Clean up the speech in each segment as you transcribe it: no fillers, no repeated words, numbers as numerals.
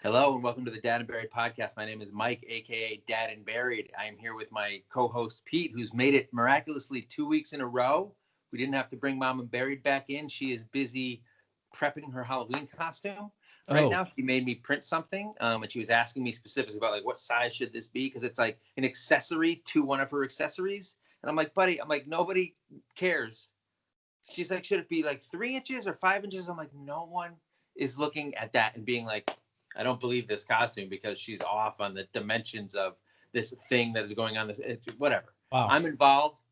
Hello and welcome to the Dad and Buried podcast. My name is Mike, aka Dad and Buried. I am here with my co-host Pete, who's made it miraculously 2 weeks in a row. We didn't have to bring Mom and Buried back in. She is busy prepping her Halloween costume. Right now, she made me print something, and she was asking me specifics about like what size should this be because it's like an accessory to one of her accessories. And I'm like, buddy, nobody cares. She's like, should it be like 3 inches or 5 inches? I'm like, no one is looking at that and being like, I don't believe this costume because she's off on the dimensions of this thing that is going on. Whatever. Wow. I'm involved,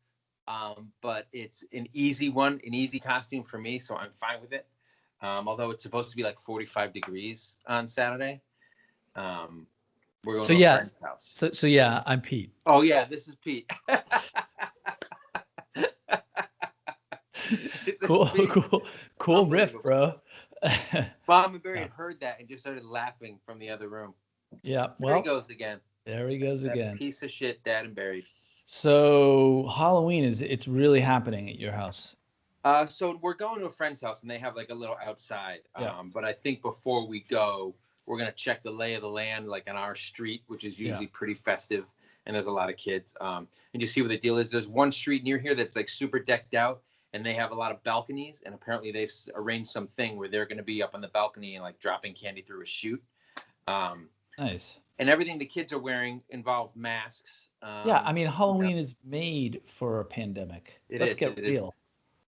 but it's an easy costume for me, so I'm fine with it. Although it's supposed to be like 45 degrees on Saturday. We're going to a friend's house. So yeah, I'm Pete. Oh yeah, this is Pete. Cool riff, bro. Mom and Barry had heard that and just started laughing from the other room. Yeah, there he goes again. There he goes again. Piece of shit, Dad and Buried. So Halloween it's really happening at your house. So we're going to a friend's house and they have like a little outside. Yeah. But I think before we go, we're gonna check the lay of the land, like on our street, which is usually pretty festive, and there's a lot of kids. And you see what the deal is. There's one street near here that's like super decked out. And they have a lot of balconies, and apparently they've arranged something where they're going to be up on the balcony and like dropping candy through a chute. Nice. And everything the kids are wearing involves masks. Yeah, I mean Halloween is made for a pandemic. Let's get real.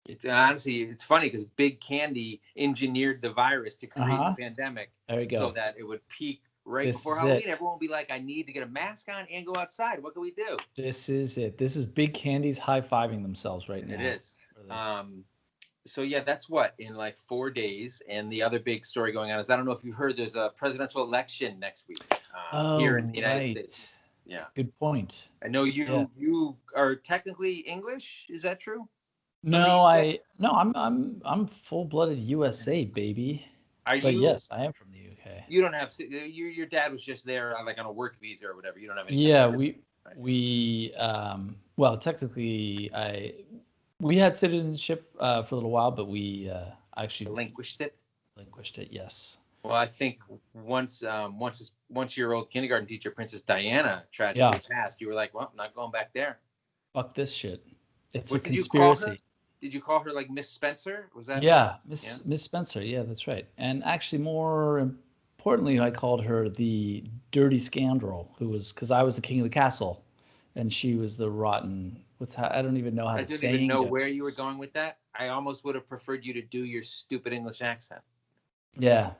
It's honestly, it's funny because Big Candy engineered the virus to create the pandemic. There you go. So that it would peak before Halloween. Everyone will be like, I need to get a mask on and go outside. What can we do? This is it. This is Big Candy's high-fiving themselves right now. It is. So yeah, that's what in like 4 days. And the other big story going on is I don't know if you heard there's a presidential election next week here in the United States. Yeah, good point. I know you are technically English. Is that true? No, I'm full-blooded USA baby. But yes, I am from the UK. You don't have your dad was just there like on a work visa or whatever. You don't have any. Yeah, well technically we had citizenship for a little while, but we actually relinquished it. Yes. Well, I think once your old kindergarten teacher, Princess Diana, tragically passed, you were like, well, I'm not going back there. Fuck this shit. It's a conspiracy. Did you call her like Miss Spencer? Was that? Yeah, Miss Spencer. Yeah, that's right. And actually, more importantly, I called her the dirty scoundrel, because I was the king of the castle, and she was the rotten. I don't even know how to say it. I didn't even know where you were going with that. I almost would have preferred you to do your stupid English accent. Yeah.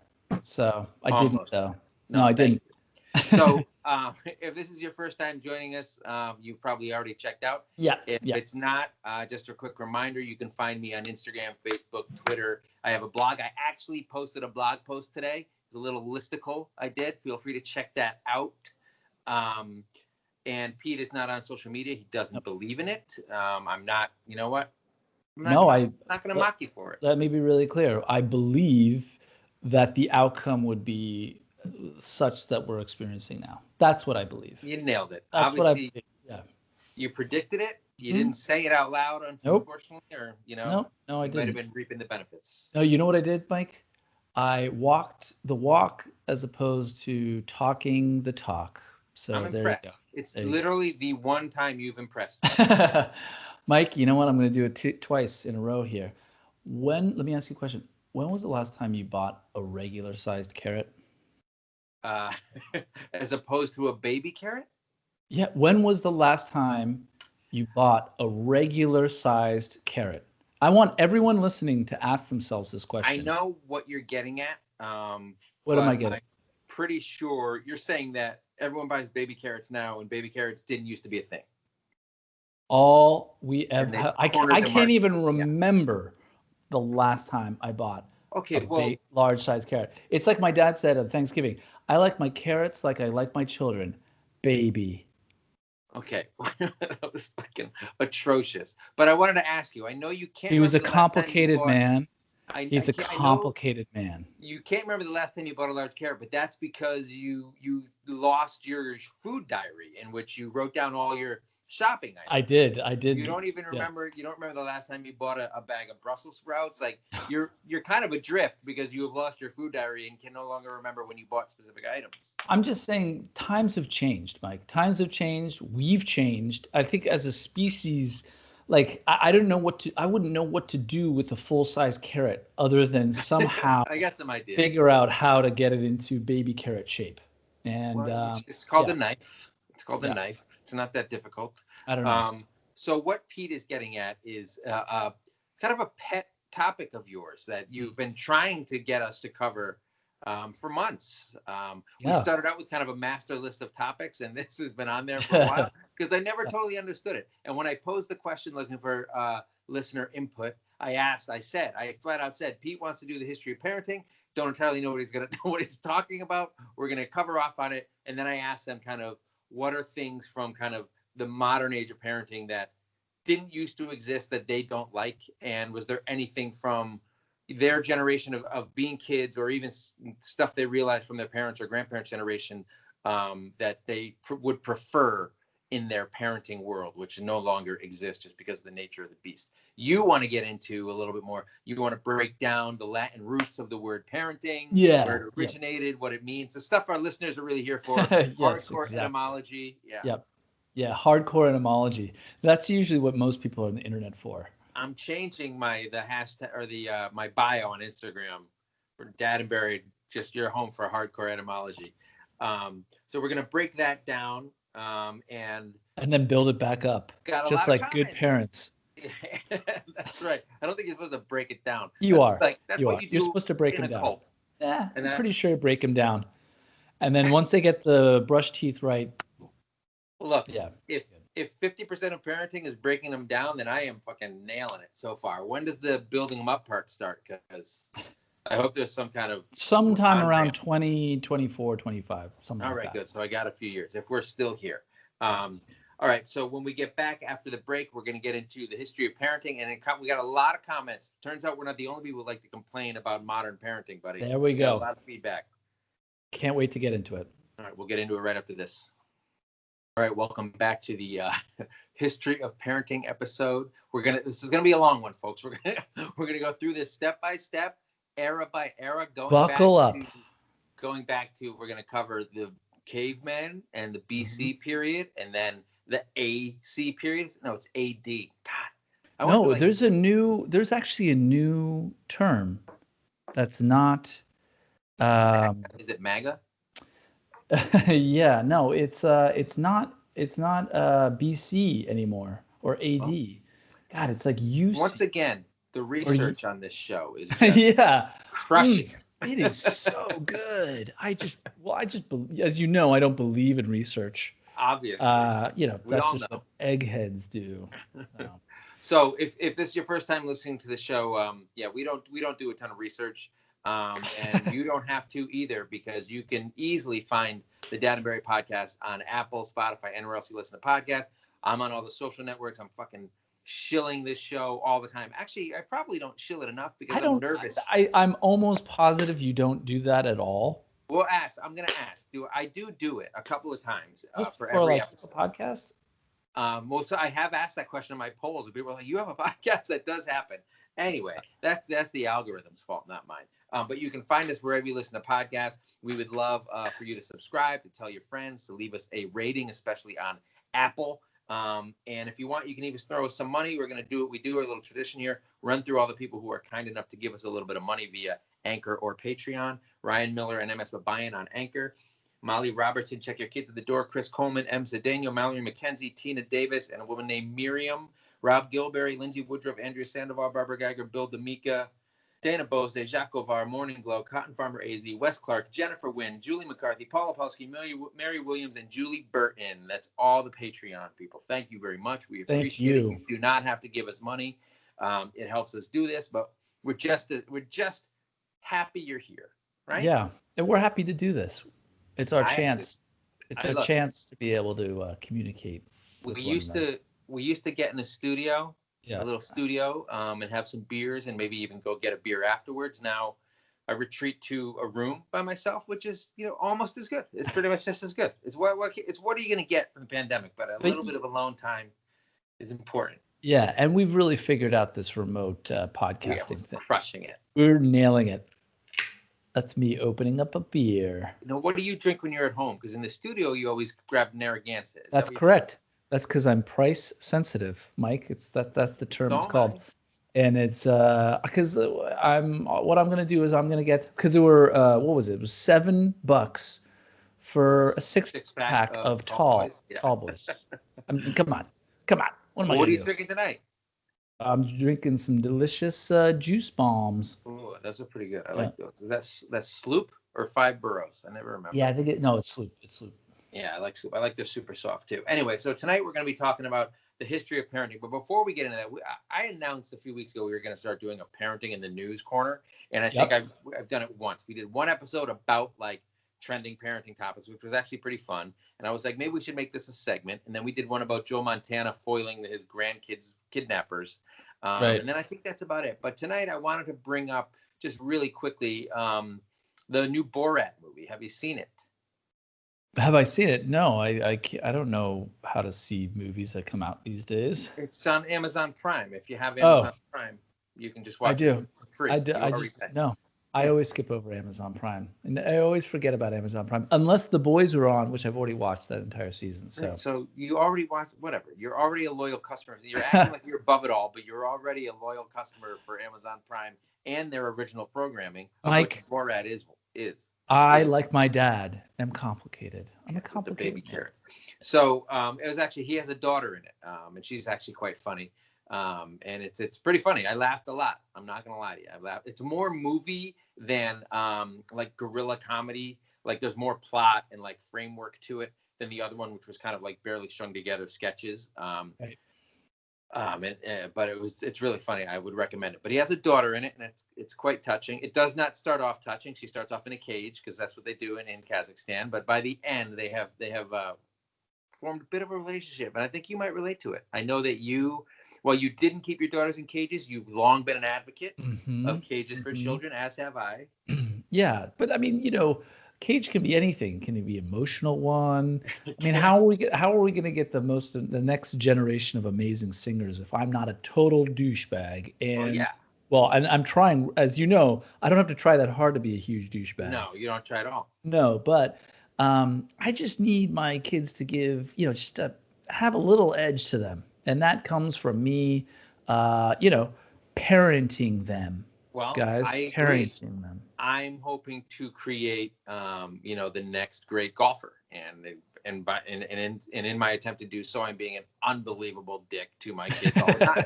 So I didn't, though. No, I didn't. So if this is your first time joining us, you've probably already checked out. Yeah. If it's not, just a quick reminder, you can find me on Instagram, Facebook, Twitter. I have a blog. I actually posted a blog post today. It's a little listicle I did. Feel free to check that out. And Pete is not on social media. He doesn't believe in it. I'm not, you know what? I'm not going to mock you for it. Let me be really clear. I believe that the outcome would be such that we're experiencing now. That's what I believe. You nailed it. That's obviously, what I believe. You predicted it. You didn't say it out loud, unfortunately, or, No, I didn't. Might have been reaping the benefits. No, you know what I did, Mike? I walked the walk as opposed to talking the talk. So I'm impressed. It's literally the one time you've impressed me. Mike, you know what? I'm going to do it twice in a row here. Let me ask you a question. When was the last time you bought a regular sized carrot? As opposed to a baby carrot? Yeah. When was the last time you bought a regular sized carrot? I want everyone listening to ask themselves this question. I know what you're getting at. What am I getting? I'm pretty sure you're saying that everyone buys baby carrots now, and baby carrots didn't used to be a thing. All we ever, I can't even remember the last time I bought a large size carrot. It's like my dad said at Thanksgiving, I like my carrots like I like my children, baby. Okay, that was fucking atrocious. But I wanted to ask you, I know you can't. He was a complicated man. He's a complicated man. You can't remember the last time you bought a large carrot, but that's because you lost your food diary in which you wrote down all your shopping items. I did. You don't even remember. You don't remember the last time you bought a bag of Brussels sprouts. Like you're kind of adrift because you have lost your food diary and can no longer remember when you bought specific items. I'm just saying times have changed, Mike. Times have changed. We've changed. I think as a species, like I don't know I wouldn't know what to do with a full-size carrot other than somehow I got some ideas. Figure out how to get it into baby carrot shape. And it's called the knife. It's called the knife. It's not that difficult. I don't know. So what Pete is getting at is kind of a pet topic of yours that you've been trying to get us to cover for months. We started out with kind of a master list of topics, and this has been on there for a while because I never totally understood it. And when I posed the question looking for listener input, I flat out said, Pete wants to do the history of parenting. Don't entirely know what he's talking about. We're going to cover off on it. And then I asked them kind of what are things from kind of the modern age of parenting that didn't used to exist that they don't like? And was there anything from their generation of being kids or even stuff they realized from their parents or grandparents' generation that they would prefer in their parenting world, which no longer exists just because of the nature of the beast? You want to get into a little bit more. You want to break down the Latin roots of the word parenting, where it originated, what it means, the stuff our listeners are really here for. Hardcore etymology. Yeah, hardcore etymology. That's usually what most people are on the internet for. I'm changing the hashtag or my bio on Instagram for Dad and Buried. Just your home for hardcore etymology. So we're gonna break that down and then build it back up, just like good parents. That's right. I don't think you're supposed to break it down. You're supposed to break them down. Yeah, I'm pretty sure you break them down. And then once they get the brush teeth right. Well, look, if 50% of parenting is breaking them down, then I am fucking nailing it so far. When does the building them up part start? Because I hope there's some kind of sometime around 20, 24, 25, something like that. All right, good. So I got a few years if we're still here. All right, so when we get back after the break, we're going to get into the history of parenting, and we got a lot of comments. Turns out we're not the only people who like to complain about modern parenting, buddy. There we go. A lot of feedback. Can't wait to get into it. All right, we'll get into it right after this. All right, welcome back to the history of parenting episode. This is gonna be a long one, folks. We're gonna go through this step by step, era by era. Buckle up. Going back to we're gonna cover the caveman and the BC period, and then the AC period. No, it's AD. God. There's actually a new term that's not. Is it MAGA? Yeah, no, it's not BC anymore or AD. Oh. God, it's like UC. Once again, the research on this show is just crushing it. It is so good. I just as you know, I don't believe in research. Obviously, that's just what eggheads do. So if this is your first time listening to the show, we don't do a ton of research. And you don't have to either, because you can easily find the Dad and Barry podcast on Apple, Spotify, anywhere else you listen to podcasts. I'm on all the social networks. I'm fucking shilling this show all the time. Actually, I probably don't shill it enough because I'm nervous. I'm almost positive you don't do that at all. Well, I'm going to ask. I do it a couple of times for every episode. A podcast? So I have asked that question in my polls, and people are like, "You have a podcast?" That does happen. Anyway, that's the algorithm's fault, not mine. But you can find us wherever you listen to podcasts. We would love for you to subscribe, to tell your friends, to leave us a rating, especially on Apple. And if you want, you can even throw us some money. We're going to do what we do, our little tradition here, run through all the people who are kind enough to give us a little bit of money via Anchor or Patreon. Ryan Miller and MS Babayan on Anchor. Molly Robertson, Check Your Kids at the Door. Chris Coleman, M. Cedeno, Mallory McKenzie, Tina Davis, and a woman named Miriam. Rob Gilberry, Lindsay Woodruff, Andrea Sandoval, Barbara Geiger, Bill D'Amica, Dana Bose, Jacques Ovar, Morning Glow, Cotton Farmer AZ, Wes Clark, Jennifer Wynn, Julie McCarthy, Paula Polsky, Mary Williams, and Julie Burton. That's all the Patreon people. Thank you very much. We appreciate it. You do not have to give us money. It helps us do this, but we're just happy you're here, right? Yeah, and we're happy to do this. It's our chance. It's our chance to be able to communicate. We used to get in a studio, a little studio, and have some beers and maybe even go get a beer afterwards. Now I retreat to a room by myself, which is, almost as good. It's pretty much just as good. It's what are you going to get from the pandemic? But a little bit of alone time is important. Yeah, and we've really figured out this remote podcasting thing. Crushing it. We're nailing it. That's me opening up a beer. What do you drink when you're at home? Because in the studio, you always grab Narragansett. That's correct. That's because I'm price sensitive, Mike. That's the term it's called. And it's because what I'm gonna do is I'm gonna get, because there were what was it? It was $7 for a six pack of tall boys. I mean, come on. What are you drinking tonight? I'm drinking some delicious juice bombs. Oh, those are pretty good. I like those. Is that Sloop or Five Boroughs? I never remember. Yeah, I think it's Sloop. It's Sloop. Yeah, I like Sloop. I like the super soft too. Anyway, so tonight we're going to be talking about the history of parenting. But before we get into that, I announced a few weeks ago we were going to start doing a parenting in the news corner, and I think I've done it once. We did one episode about like trending parenting topics, which was actually pretty fun. And I was like, maybe we should make this a segment. And then we did one about Joe Montana foiling his grandkids' kidnappers. Right. And then I think that's about it. But tonight I wanted to bring up just really quickly the new Borat movie. Have you seen it? Have I seen it? No, I don't know how to see movies that come out these days. It's on Amazon Prime. If you have Amazon Prime, you can just watch it for free. I always skip over Amazon Prime, and I always forget about Amazon Prime unless The Boys are on, which I've already watched that entire season. So you already watched whatever. You're already a loyal customer. You're acting like you're above it all, but you're already a loyal customer for Amazon Prime and their original programming. Mike, which Borat is. Like my dad, am complicated. I'm a complicated the baby carrot. So it was actually, he has a daughter in it, and she's actually quite funny. And it's pretty funny. I laughed a lot. I'm not gonna lie to you. I laughed. It's more movie than like guerrilla comedy. Like there's more plot and like framework to it than the other one, which was kind of like barely strung together sketches. Right. But it's really funny. I would recommend it. But he has a daughter in it, and it's quite touching. It does not start off touching. She starts off in a cage because that's what they do in Kazakhstan. But by the end, they have formed a bit of a relationship, and I think you might relate to it. I know that while you didn't keep your daughters in cages, you've long been an advocate of cages for children, as have I. Yeah, but I mean, cage can be anything. Can it be emotional one? I mean, how are we going to get the next generation of amazing singers if I'm not a total douchebag? And and I'm trying, as you know, I don't have to try that hard to be a huge douchebag. No, you don't try at all. No, but I just need my kids to give, just to have a little edge to them. And that comes from me, parenting them. Well, guys, parenting them. I'm hoping to create, the next great golfer, and in my attempt to do so, I'm being an unbelievable dick to my kids all the time.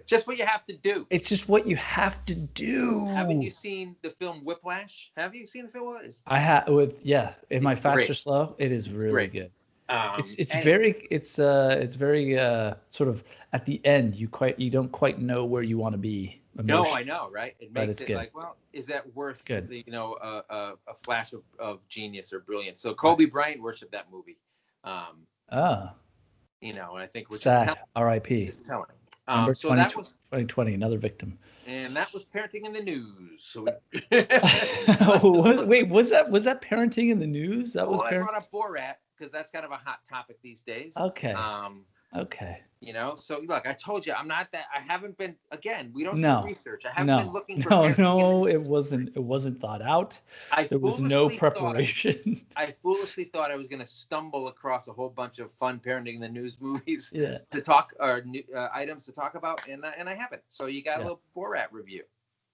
Just what you have to do. It's just what you have to do. Haven't you seen the film Whiplash? Have you seen the film Whiplash? I have in my Fast or Slow. It is really great. Good. It's very sort of at the end. You don't quite know where you want to be. No, I know, right? It makes it like, well, is that worth a flash of genius or brilliance? So Kobe Bryant worshipped that movie. And I think we're sad. R.I.P. Just telling. So that was 2020, another victim. And that was parenting in the news. So wait, was that parenting in the news? That was. I brought up Borat because that's kind of a hot topic these days. Okay. Okay. So look, I told you I haven't been, again, we don't do research. I haven't been looking for it wasn't thought out. There was no preparation. I foolishly thought I was going to stumble across a whole bunch of fun parenting in the news movies to talk, or items to talk about, and I haven't. So you got a little Borat review.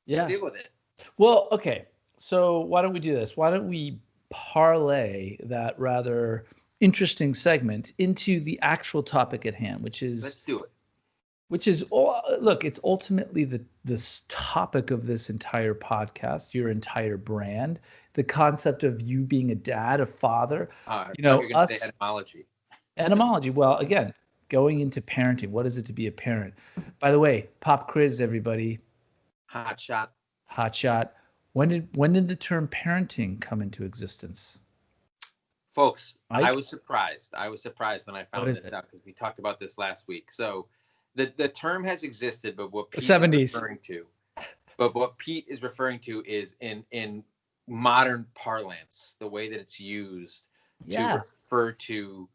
Yeah. Deal with it. Well, okay. So why don't we do this? Why don't we parlay that rather interesting segment into the actual topic at hand, which is, let's do it. Which is, look, it's ultimately this topic of this entire podcast, your entire brand, the concept of you being a dad, a father. You're going to say etymology. Etymology. Well, again, going into parenting. What is it to be a parent? By the way, pop quiz, everybody. Hot shot. When did the term parenting come into existence? Folks, Mike? I was surprised. When I found this out because we talked about this last week. So the term has existed, but what Pete is referring to, But what Pete is referring to is in modern parlance, the way that it's used to refer to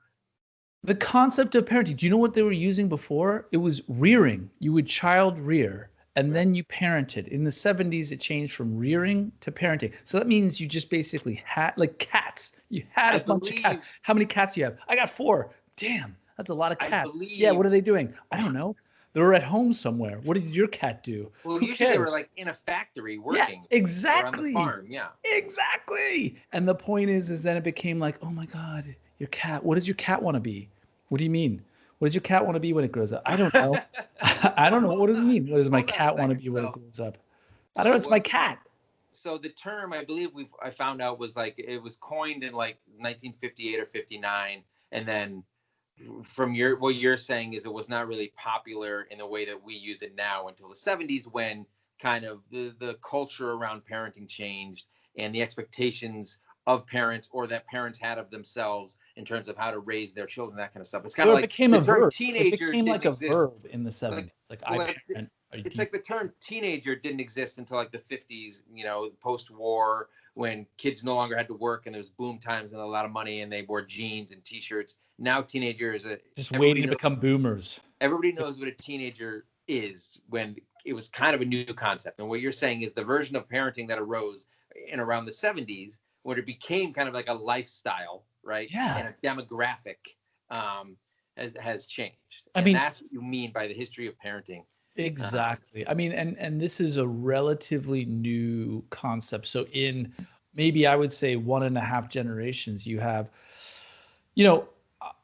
the concept of parenting. Do you know what they were using before? It was rearing. You would child rear, and then you parented. In the 70s, it changed from rearing to parenting. So that means you just basically had, like cats. You had a bunch of cats. How many cats do you have? I got 4. Damn, that's a lot of cats. Yeah, what are they doing? I don't know. They were at home somewhere. What did your cat do? Well, usually they were like in a factory working. Yeah, exactly. Around the farm, yeah. Exactly. And the point is then it became like, oh my God, your cat. What does your cat want to be? What do you mean? What does your cat want to be when it grows up? I don't know. I don't know. What does it mean? What does my cat want to be when it grows up? I don't know. It's my cat. So the term, I believe I found out, was like, it was coined in like 1958 or 59, and then from what you're saying is it was not really popular in the way that we use it now until the 70s, when kind of the culture around parenting changed and the expectations of parents, or that parents had of themselves, in terms of how to raise their children, that kind of stuff. It's kind of like it became a verb. Teenager. It became like a verb in the 70s. It's like the term teenager didn't exist until like the 50s, post-war, when kids no longer had to work and there was boom times and a lot of money and they wore jeans and t-shirts. Now teenagers are just waiting to become boomers. Everybody knows what a teenager is, when it was kind of a new concept. And what you're saying is the version of parenting that arose in around the 70s, when it became kind of like a lifestyle, right? Yeah. And a demographic has changed. And that's what you mean by the history of parenting. Exactly. I mean, and this is a relatively new concept. So in maybe I would say 1.5 generations, you have,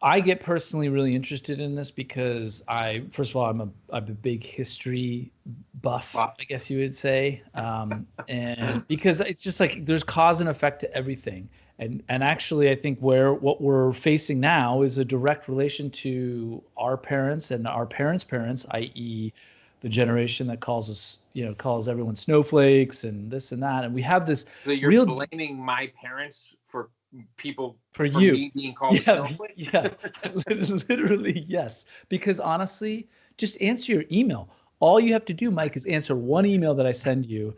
I get personally really interested in this because first of all, I'm a big history buff, I guess you would say. And because it's just like there's cause and effect to everything. And actually, I think what we're facing now is a direct relation to our parents and our parents' parents, i.e., the generation that calls everyone snowflakes and this and that. And we have this. So you're blaming my parents for you me being called a snowflake? Yeah, literally, yes. Because honestly, just answer your email. All you have to do, Mike, is answer one email that I send you.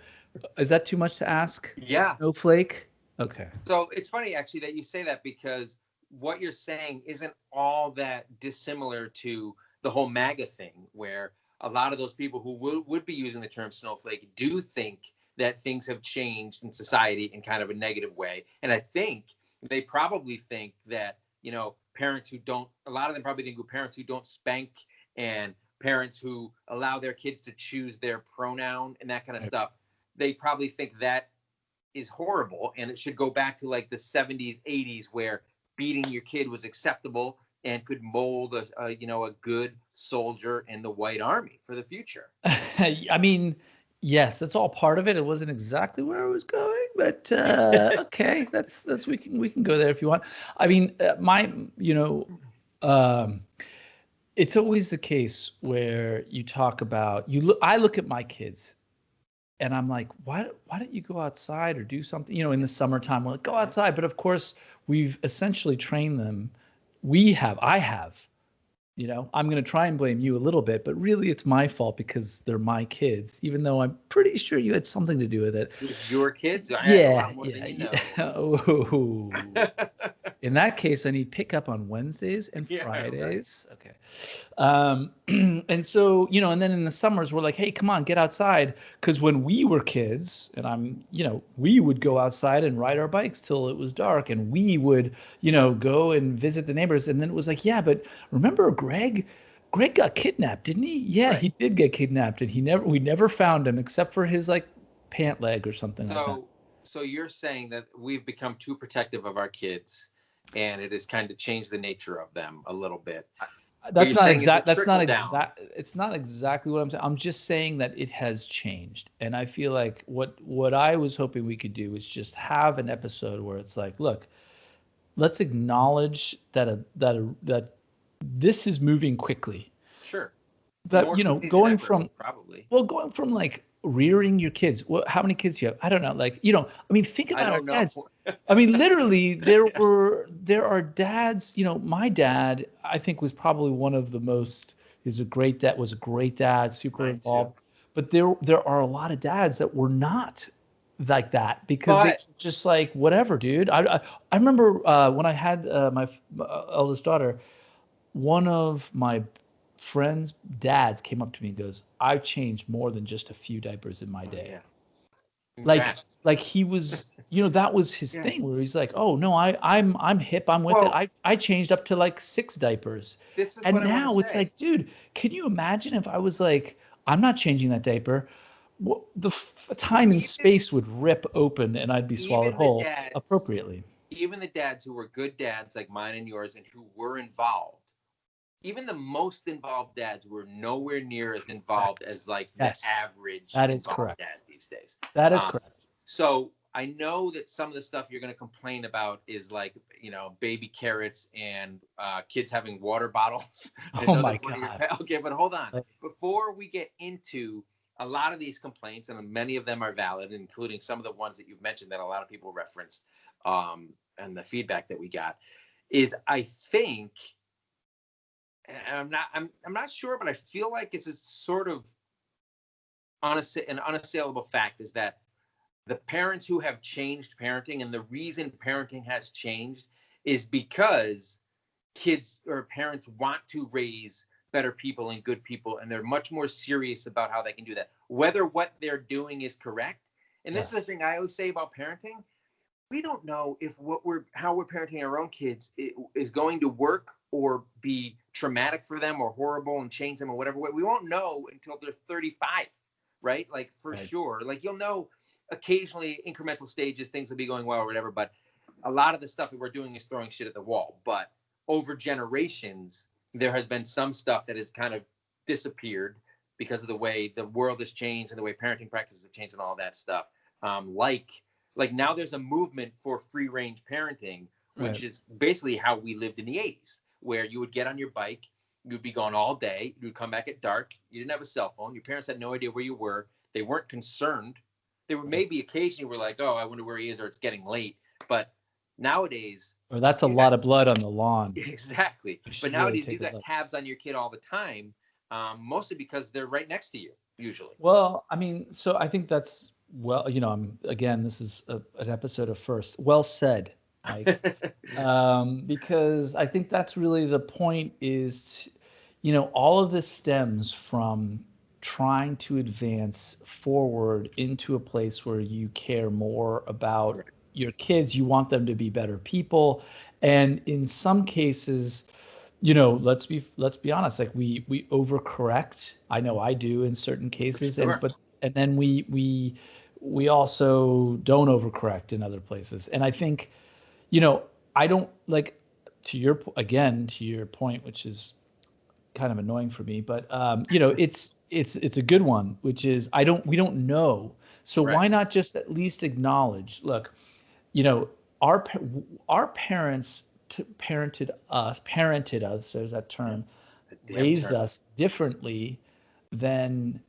Is that too much to ask? Yeah. Snowflake? Okay. So it's funny, actually, that you say that, because what you're saying isn't all that dissimilar to the whole MAGA thing, where a lot of those people who would be using the term snowflake do think that things have changed in society in kind of a negative way. And I think they probably think that, parents who don't, a lot of them probably think parents who don't spank, and parents who allow their kids to choose their pronoun and that kind of stuff, they probably think that is horrible, and it should go back to like the 70s, 80s, where beating your kid was acceptable and could mold a good soldier in the White Army for the future. I mean, yes, that's all part of it. It wasn't exactly where I was going, but okay, that's we can go there if you want. I mean, it's always the case where you talk about I look at my kids, and I'm like, why don't you go outside or do something? In the summertime, we're like, go outside. But of course, we've essentially trained them. I have. I'm going to try and blame you a little bit, but really it's my fault because they're my kids, even though I'm pretty sure you had something to do with it. With your kids? Yeah. Oh. In that case, I need pickup on Wednesdays and Fridays. Right. Okay. And so, and then in the summers, we're like, hey, come on, get outside. Because when we were kids, and we would go outside and ride our bikes till it was dark, and we would, go and visit the neighbors. And then it was like, yeah, but remember Greg got kidnapped, didn't he? Yeah, right. He did get kidnapped, and we never found him except for his like pant leg or something like that. So you're saying that we've become too protective of our kids, and it has kind of changed the nature of them a little bit. It's not exactly what I'm saying. I'm just saying that it has changed. And I feel like what I was hoping we could do is just have an episode where it's like, look, let's acknowledge that this is moving quickly. Sure. That, going from like rearing your kids. How many kids do you have? I don't know. Like, think about our dads. I mean, literally, there are dads. My dad, I think, was probably one of the most. Was a great dad. Super involved. but there are a lot of dads that were not like that because they just like whatever, dude. I remember when I had my eldest daughter, one of my friends' dads came up to me and goes, "I've changed more than just a few diapers in my day." Yeah. Like he was, that was his thing where he's like, "Oh no, I'm hip, I'm with it. I changed up to like 6 diapers." This is And what I want to now it's say. like, dude, can you imagine if I was like, I'm not changing that diaper? The time and space would rip open and I'd be swallowed whole appropriately. Even the dads who were good dads like mine and yours and who were involved, even the most involved dads were nowhere near as involved as like the average involved dad these days. That is correct. So I know that some of the stuff you're going to complain about is like, baby carrots and kids having water bottles. Oh my God. Okay, but hold on. Before we get into a lot of these complaints, and many of them are valid, including some of the ones that you've mentioned that a lot of people referenced, and the feedback that we got, is I think, and I'm not sure, but I feel like it's a sort of an unassailable fact is that the parents who have changed parenting, and the reason parenting has changed is because kids or parents want to raise better people and good people, and they're much more serious about how they can do that, whether what they're doing is correct. And this is the thing I always say about parenting. We don't know if how we're parenting our own kids is going to work or be traumatic for them or horrible and change them or whatever way. We won't know until they're 35, right? Like for sure. Like you'll know occasionally incremental stages, things will be going well or whatever, but a lot of the stuff that we're doing is throwing shit at the wall. But over generations, there has been some stuff that has kind of disappeared because of the way the world has changed and the way parenting practices have changed and all that stuff. Like now there's a movement for free range parenting, which is basically how we lived in the 80s, where you would get on your bike, you'd be gone all day, you'd come back at dark, you didn't have a cell phone, your parents had no idea where you were, they weren't concerned. They were maybe occasionally were like, oh, I wonder where he is, or it's getting late. But nowadays, or that's a lot of blood on the lawn. Exactly. But nowadays you got tabs on your kid all the time, mostly because they're right next to you usually. Well, I mean, so I think that's this is an episode of First. Well said, Mike. Because I think that's really the point is, all of this stems from trying to advance forward into a place where you care more about your kids. You want them to be better people. And in some cases, let's be honest, like we overcorrect. I know I do in certain cases, and then we also don't overcorrect in other places. And I think, I don't like to your point, which is kind of annoying for me, but it's a good one, which is we don't know. So why not just at least acknowledge, look, our parents parented us, there's that term, raised us differently than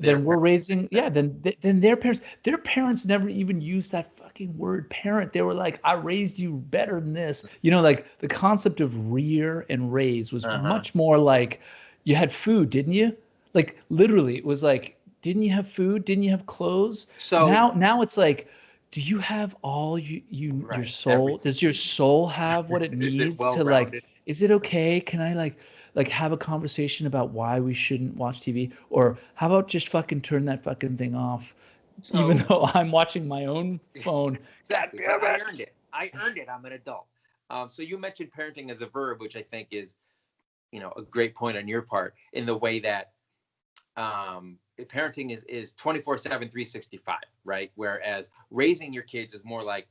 we're raising. Then their parents never even used that fucking word parent. They were like, I raised you better than this. Like the concept of rear and raise was much more like, you had food, didn't you? Like literally it was like, didn't you have food? Didn't you have clothes? So now it's like, do you have all your soul? Everything. Does your soul have what it needs to like, is it okay? Can I like have a conversation about why we shouldn't watch TV? Or how about just fucking turn that fucking thing off, even though I'm watching my own phone? Exactly. I earned it. I'm an adult. So you mentioned parenting as a verb, which I think is, a great point on your part in the way that parenting is 24/7, 365, right? Whereas raising your kids is more like,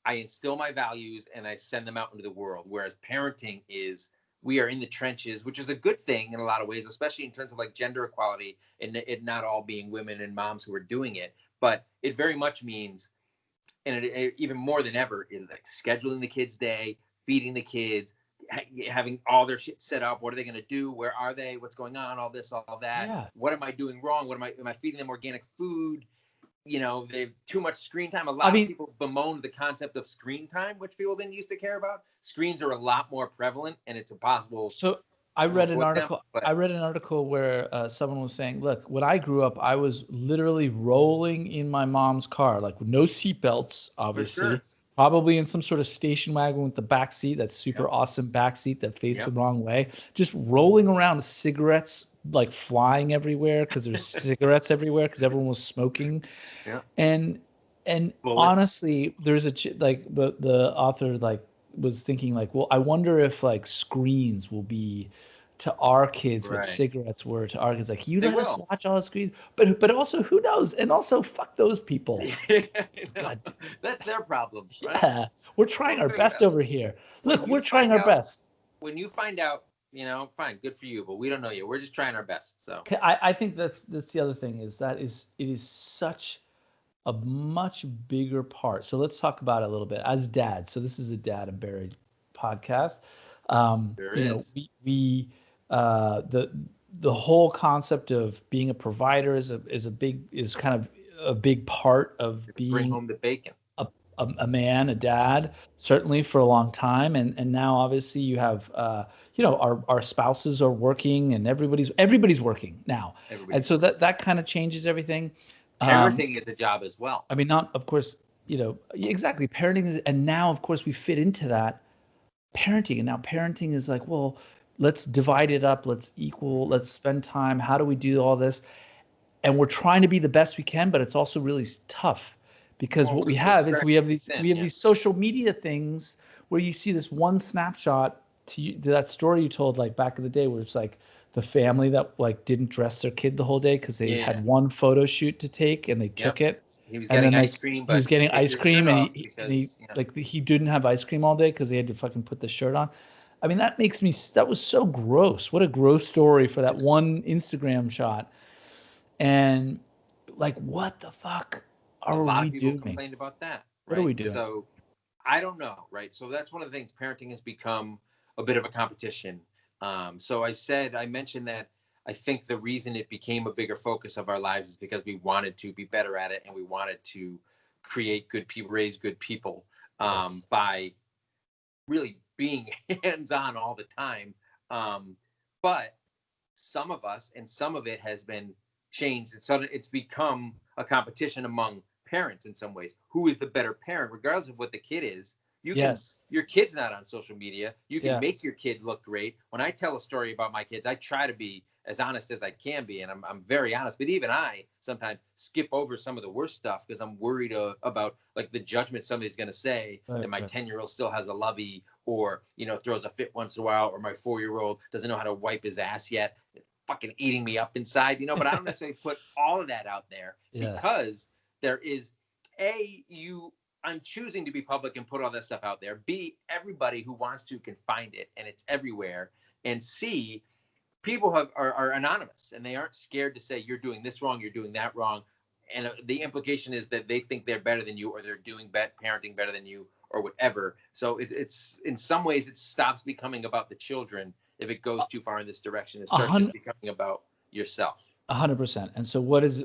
I instill my values and I send them out into the world. Whereas parenting is, we are in the trenches, which is a good thing in a lot of ways, especially in terms of like gender equality and it not all being women and moms who are doing it. But it very much means, and it even more than ever, is like scheduling the kids' day, feeding the kids, having all their shit set up. What are they going to do? Where are they? What's going on? All this, all that. Yeah. What am I doing wrong? Am I feeding them organic food? They have too much screen time. A lot of people bemoan the concept of screen time, which people didn't used to care about. Screens are a lot more prevalent, and it's impossible. So I read an article. I read an article where someone was saying, "Look, when I grew up, I was literally rolling in my mom's car, like with no seatbelts, obviously, probably in some sort of station wagon with the back seat, that super awesome back seat that faced the wrong way, just rolling around with cigarettes like flying everywhere because there's cigarettes everywhere because everyone was smoking, and honestly, there's like the author like was thinking like, well, I wonder if like screens will be to our kids what cigarettes were to our kids. Like, you let us watch all the screens, but also who knows? And also, fuck those people. God, that's their problem. Right? Yeah, we're trying our best over here. Look, we're trying our best. When you find out, fine, good for you, but we don't know yet. We're just trying our best. So I think that's the other thing is it is such a much bigger part. So let's talk about it a little bit as dad. So this is a Dad and Buried podcast. We the whole concept of being a provider is kind of a big part of being bring home the bacon. A man, a dad, certainly for a long time, and now obviously you have our spouses are working and everybody's working now, and so that kind of changes everything. Parenting is a job as well. I mean, not, of course, exactly. Parenting is, and now, of course, we fit into that parenting. And now parenting is like, well, let's divide it up. Let's spend time. How do we do all this? And we're trying to be the best we can, but it's also really tough because what we have is we have these social media things where you see this one snapshot to that story you told like back in the day where it's like, the family that like didn't dress their kid the whole day because they had one photo shoot to take and they took it. He was getting ice cream. He was getting ice cream and he didn't have ice cream all day because they had to fucking put the shirt on. I mean, that was so gross. What a gross story for that one Instagram shot. And like, what the fuck are we doing? A lot of people complained about that. Right? What are we doing? So I don't know, right? So that's one of the things. Parenting has become a bit of a competition. So I mentioned that I think the reason it became a bigger focus of our lives is because we wanted to be better at it and we wanted to create good people, raise good people by really being hands-on all the time. But some of us and some of it has been changed. And so it's become a competition among parents in some ways. Who is the better parent, regardless of what the kid is? Your kid's not on social media. You can make your kid look great. When I tell a story about my kids, I try to be as honest as I can be, and I'm very honest. But even I sometimes skip over some of the worst stuff because I'm worried about like the judgment somebody's going to say that my 10-year-old still has a lovey, or throws a fit once in a while, or my 4-year-old doesn't know how to wipe his ass yet, fucking eating me up inside. But I don't necessarily put all of that out there because there is I'm choosing to be public and put all that stuff out there. B, everybody who wants to can find it, and it's everywhere. And C, people are anonymous, and they aren't scared to say, you're doing this wrong, you're doing that wrong. And the implication is that they think they're better than you, or they're doing parenting better than you, or whatever. So it's in some ways, it stops becoming about the children. If it goes too far in this direction, it starts just becoming about yourself. 100%. And so what is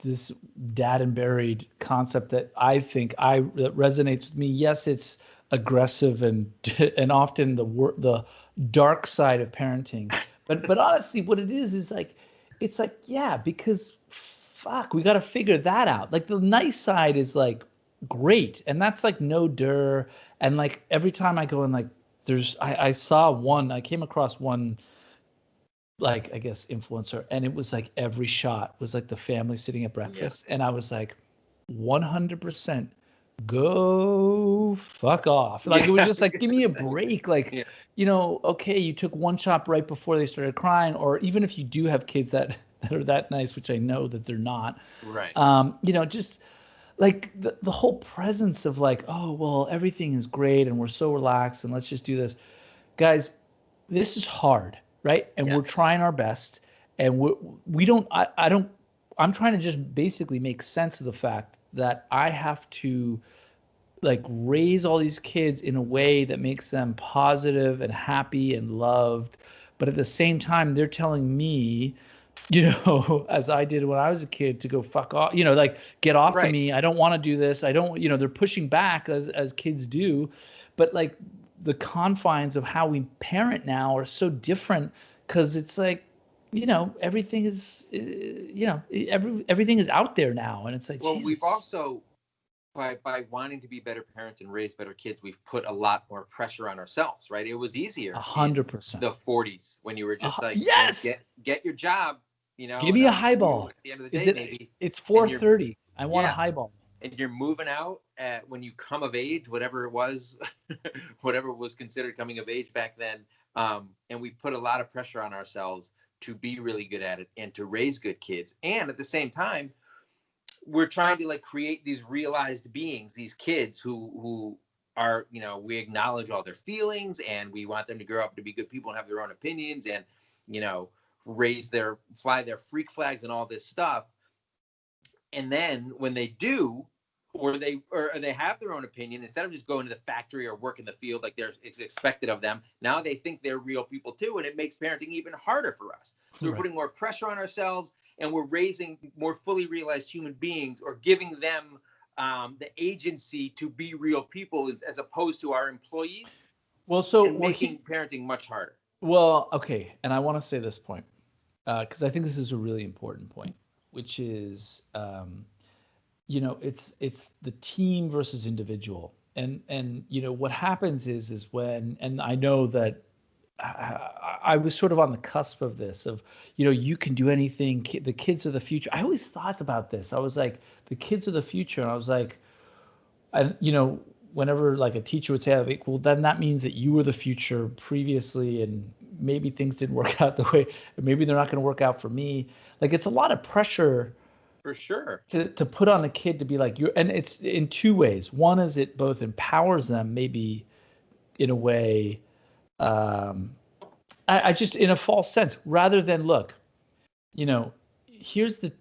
this Dad and Buried concept that I think that resonates with me? Yes, it's aggressive and often the dark side of parenting. But honestly, what it is like, it's like, yeah, because fuck, we got to figure that out. Like the nice side is like great, and that's like no dir. And like every time I go and like, I came across one, like, I guess influencer, and it was like every shot was like the family sitting at breakfast, and I was like, 100% go fuck off. Like it was just like, give me a break. Like, okay, you took one shot right before they started crying, or even if you do have kids that are that nice, which I know that they're not, right? Just like the whole presence of like, oh well, everything is great and we're so relaxed and let's just do this. Guys, this is hard. Right. And we're trying our best, and I'm trying to just basically make sense of the fact that I have to like raise all these kids in a way that makes them positive and happy and loved. But at the same time, they're telling me, as I did when I was a kid, to go fuck off, like get off of me. I don't want to do this. I don't, they're pushing back as kids do. But like, the confines of how we parent now are so different, because it's like, everything is, everything is out there now, and it's like, well, Jesus. We've also, by wanting to be better parents and raise better kids, we've put a lot more pressure on ourselves, right? It was easier 100%. in the 40s when you were just like, yes, get your job, give me a highball. At the end of the day, maybe it's 4:30. I want a highball. And you're moving out when you come of age, whatever it was, whatever was considered coming of age back then. And we put a lot of pressure on ourselves to be really good at it and to raise good kids. And at the same time, we're trying to like create these realized beings, these kids who are, we acknowledge all their feelings, and we want them to grow up to be good people and have their own opinions, and, fly their freak flags and all this stuff. And then when they do, or they have their own opinion, instead of just going to the factory or work in the field like it's expected of them, now they think they're real people too, and it makes parenting even harder for us. So we're putting more pressure on ourselves, and we're raising more fully realized human beings, or giving them the agency to be real people as opposed to our employees. Making parenting much harder. Well, okay, and I want to say this point, because I think this is a really important point, which is, it's the team versus individual, and what happens is when, and I know that I was sort of on the cusp of this, of, you can do anything, the kids are the future. I always thought about this. I was like, the kids are the future, and I was like, whenever like a teacher would say, like, well, then that means that you were the future previously, and maybe things didn't work out the way, or maybe they're not going to work out for me. Like, it's a lot of pressure, for sure, to put on a kid to be like you. And it's in two ways. One is it both empowers them, maybe in a way, I just, in a false sense, rather than, look, here's the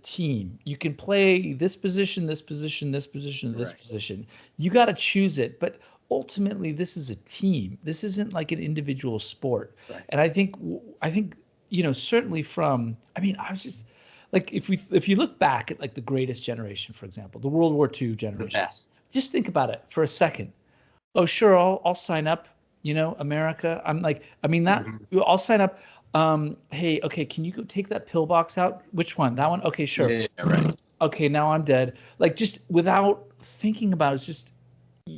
team. You can play this position, this position, this position, this position. You got to choose it, but ultimately this is a team. This isn't like an individual sport. And I think certainly from, I was just like, if you look back at like the greatest generation, for example, the World War II generation, the best. Just think about it for a second. Oh, sure, I'll sign up. America. I'm like, I'll sign up. Hey, okay, can you go take that pillbox out? Which one? That one? Okay, sure. Yeah, right. Okay, now I'm dead. Like, just without thinking about it, it's just.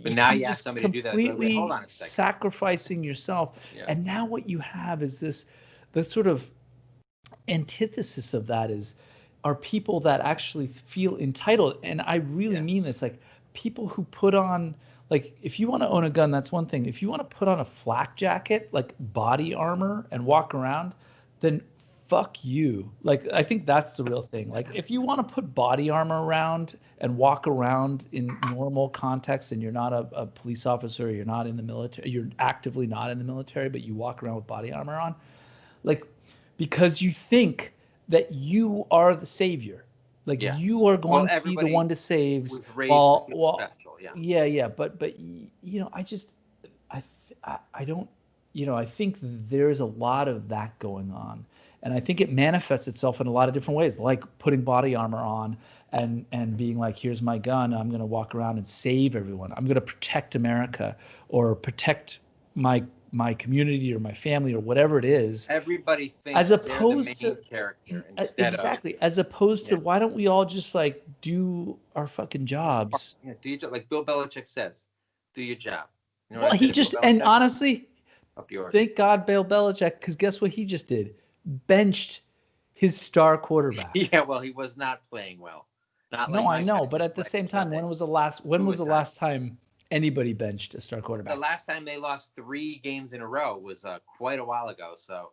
But now you ask somebody to do that. Completely hold on a second. Sacrificing yourself. Yeah. And now what you have is the sort of antithesis of that are people that actually feel entitled. And I really mean this, like people who put on, like, if you want to own a gun, that's one thing. If you want to put on a flak jacket, like body armor, and walk around, then fuck you. Like, I think that's the real thing. Like, if you want to put body armor around and walk around in normal context, and you're not a police officer, you're not in the military, you're actively not in the military, but you walk around with body armor on, like, because you think that you are the savior. Like, you are going to be the one to save. Was raised to feel special, yeah. But I don't, I think there's a lot of that going on, and I think it manifests itself in a lot of different ways, like putting body armor on and being like, here's my gun, I'm going to walk around and save everyone. I'm going to protect America, or protect my community or my family or whatever it is. Everybody thinks as opposed they're the main character instead exactly. As opposed to, why don't we all just like do our fucking jobs? Yeah, do your job. Like Bill Belichick says, do your job. Well, he just, and honestly, thank God Bill Belichick, because guess what he just did? Benched his star quarterback. Yeah, well, he was not playing well. No, I know, but at the same time, when was the last time anybody benched a star quarterback? The last time they lost 3 games in a row was quite a while ago. So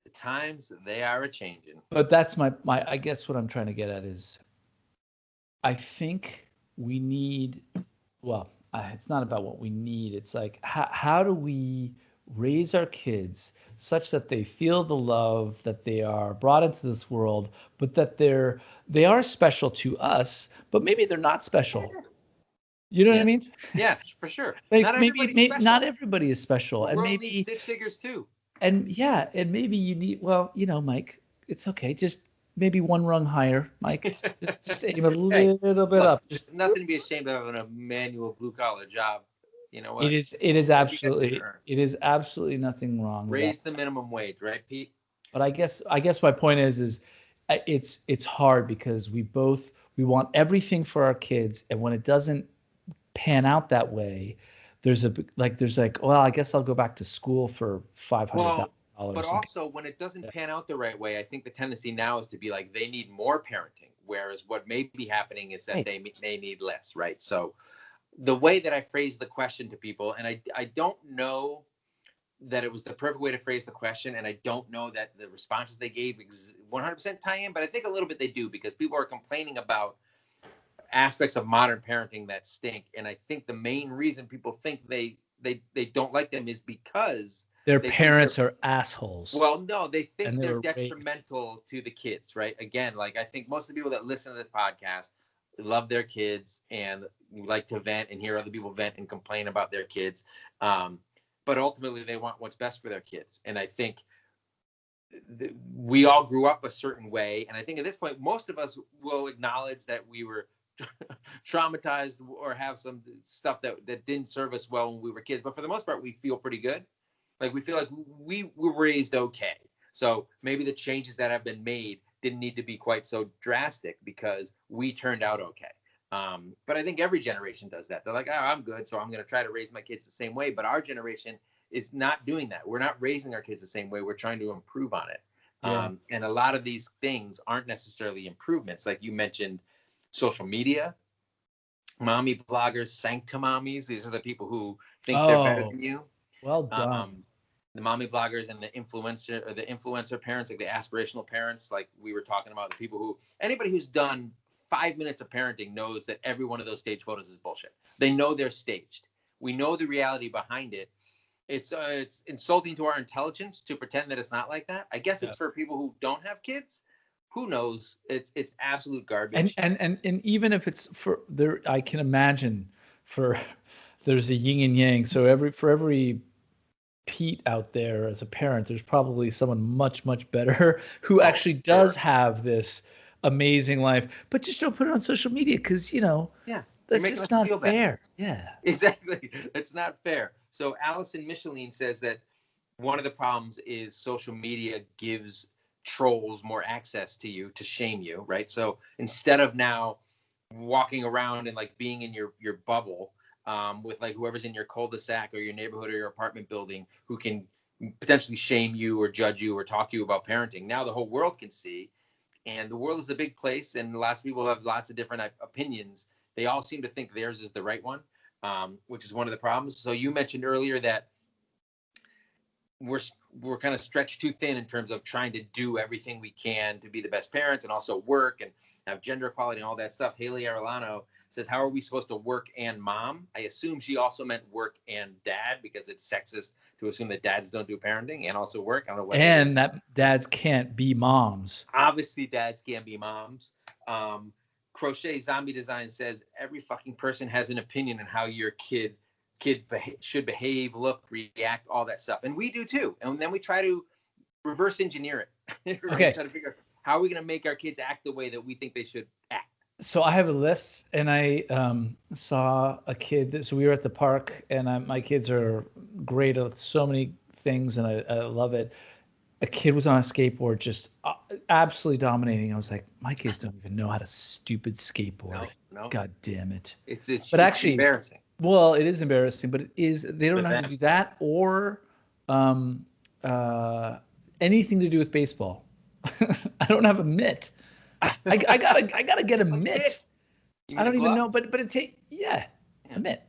the times, they are a-changing. But that's my I guess what I'm trying to get at is, I think we need, well, it's not about what we need. It's like, how do we raise our kids such that they feel the love, that they are brought into this world, but that they are special to us, but maybe they're not special. You know what I mean? Yeah, for sure. Like, not everybody is special, and maybe needs stick figures too. And maybe you need, well, Mike, it's okay. Just maybe one rung higher, Mike. just aim a little bit up. Just nothing to be ashamed of in a manual blue collar job. You know what? It is absolutely nothing wrong with that. Raise the minimum wage, right, Pete? But I guess my point is it's hard because we want everything for our kids, and when it doesn't pan out that way, there's well, I guess I'll go back to school for $500,000. But also when it doesn't pan out the right way, I think the tendency now is to be like they need more parenting, whereas what may be happening is that they need less, right? So the way that I phrased the question to people, and I don't know that it was the perfect way to phrase the question, and I don't know that the responses they gave 100% tie in, but I think a little bit they do, because people are complaining about aspects of modern parenting that stink, and I think the main reason people think they don't like them is because their parents are assholes. Well, no, they think they're detrimental to the kids, right? Again, like I think most of the people that listen to this podcast love their kids and like to vent and hear other people vent and complain about their kids. But ultimately, they want what's best for their kids. And I think we all grew up a certain way. And I think at this point, most of us will acknowledge that we were traumatized or have some stuff that didn't serve us well when we were kids. But for the most part, we feel pretty good. Like we feel like we were raised okay. So maybe the changes that have been made didn't need to be quite so drastic because we turned out okay. But I think every generation does that. They're like, oh, I'm good, so I'm going to try to raise my kids the same way. But our generation is not doing that. We're not raising our kids the same way. We're trying to improve on it. Yeah. And a lot of these things aren't necessarily improvements. Like you mentioned, social media, mommy bloggers, sanctimommies. These are the people who think they're better than you. Well done. The mommy bloggers and the influencer parents, like the aspirational parents, like we were talking about, the people who, anybody who's done 5 minutes of parenting knows that every one of those stage photos is bullshit. They know they're staged. We know the reality behind it. It's insulting to our intelligence to pretend that it's not like that. I guess it's for people who don't have kids. Who knows? It's absolute garbage. And even if it's for there, I can imagine there's a yin and yang. So for every Pete out there as a parent, there's probably someone much better who actually does have this amazing life, but just don't put it on social media because that's just not fair. Yeah, exactly. It's not fair. So Allison Micheline says that one of the problems is social media gives trolls more access to you to shame you, right? So instead of now walking around and like being in your bubble with like whoever's in your cul-de-sac or your neighborhood or your apartment building who can potentially shame you or judge you or talk to you about parenting, now the whole world can see. And the world is a big place, and lots of people have lots of different opinions. They all seem to think theirs is the right one, which is one of the problems. So you mentioned earlier that we're kind of stretched too thin in terms of trying to do everything we can to be the best parents and also work and have gender equality and all that stuff. Haley Arellano says, how are we supposed to work and mom? I assume she also meant work and dad because it's sexist to assume that dads don't do parenting and also work. I don't know what. And that dads can't be moms. Obviously, dads can't be moms. Crochet Zombie Design says every fucking person has an opinion on how your kid should behave, look, react, all that stuff, and we do too. And then we try to reverse engineer it. Right? Okay. Try to figure out how are we going to make our kids act the way that we think they should act. So I have a list, and I saw a kid. So we were at the park, and my kids are great at so many things, and I love it. A kid was on a skateboard, just absolutely dominating. I was like, my kids don't even know how to stupid skateboard. No. God damn it. It's actually embarrassing. Well, it is embarrassing, but they don't know how to do that or anything to do with baseball. I don't have a mitt. I gotta get a mitt. I don't even know, but it takes a mitt,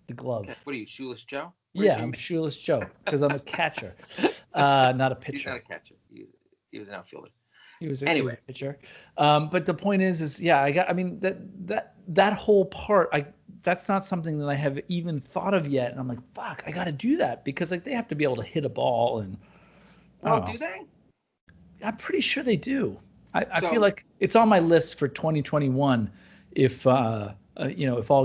the glove. What are you, Shoeless Joe? I'm Shoeless Joe because I'm a catcher, not a pitcher. He's not a catcher. He was an outfielder. He was a pitcher. But the point is that whole part, that's not something that I have even thought of yet. And I'm like, fuck, I got to do that because like they have to be able to hit a ball and. Do they? I'm pretty sure they do. I feel like it's on my list for 2021 if all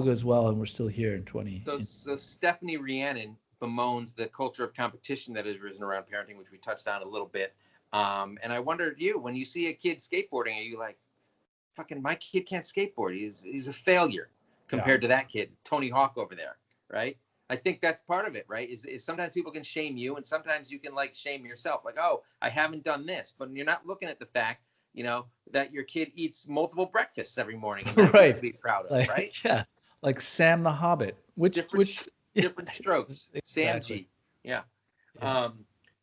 goes well and we're still here in 20. So Stephanie Rhiannon bemoans the culture of competition that has risen around parenting, which we touched on a little bit. And I wondered, when you see a kid skateboarding, are you like, fucking my kid can't skateboard. He's a failure compared to that kid, Tony Hawk over there, right? I think that's part of it, right? Is sometimes people can shame you, and sometimes you can like shame yourself. Like, oh, I haven't done this, but you're not looking at the fact, that your kid eats multiple breakfasts every morning, and that's something to be proud of, like, right? Yeah, like Sam the Hobbit, which different strokes. exactly. Sam G. Yeah. Yeah.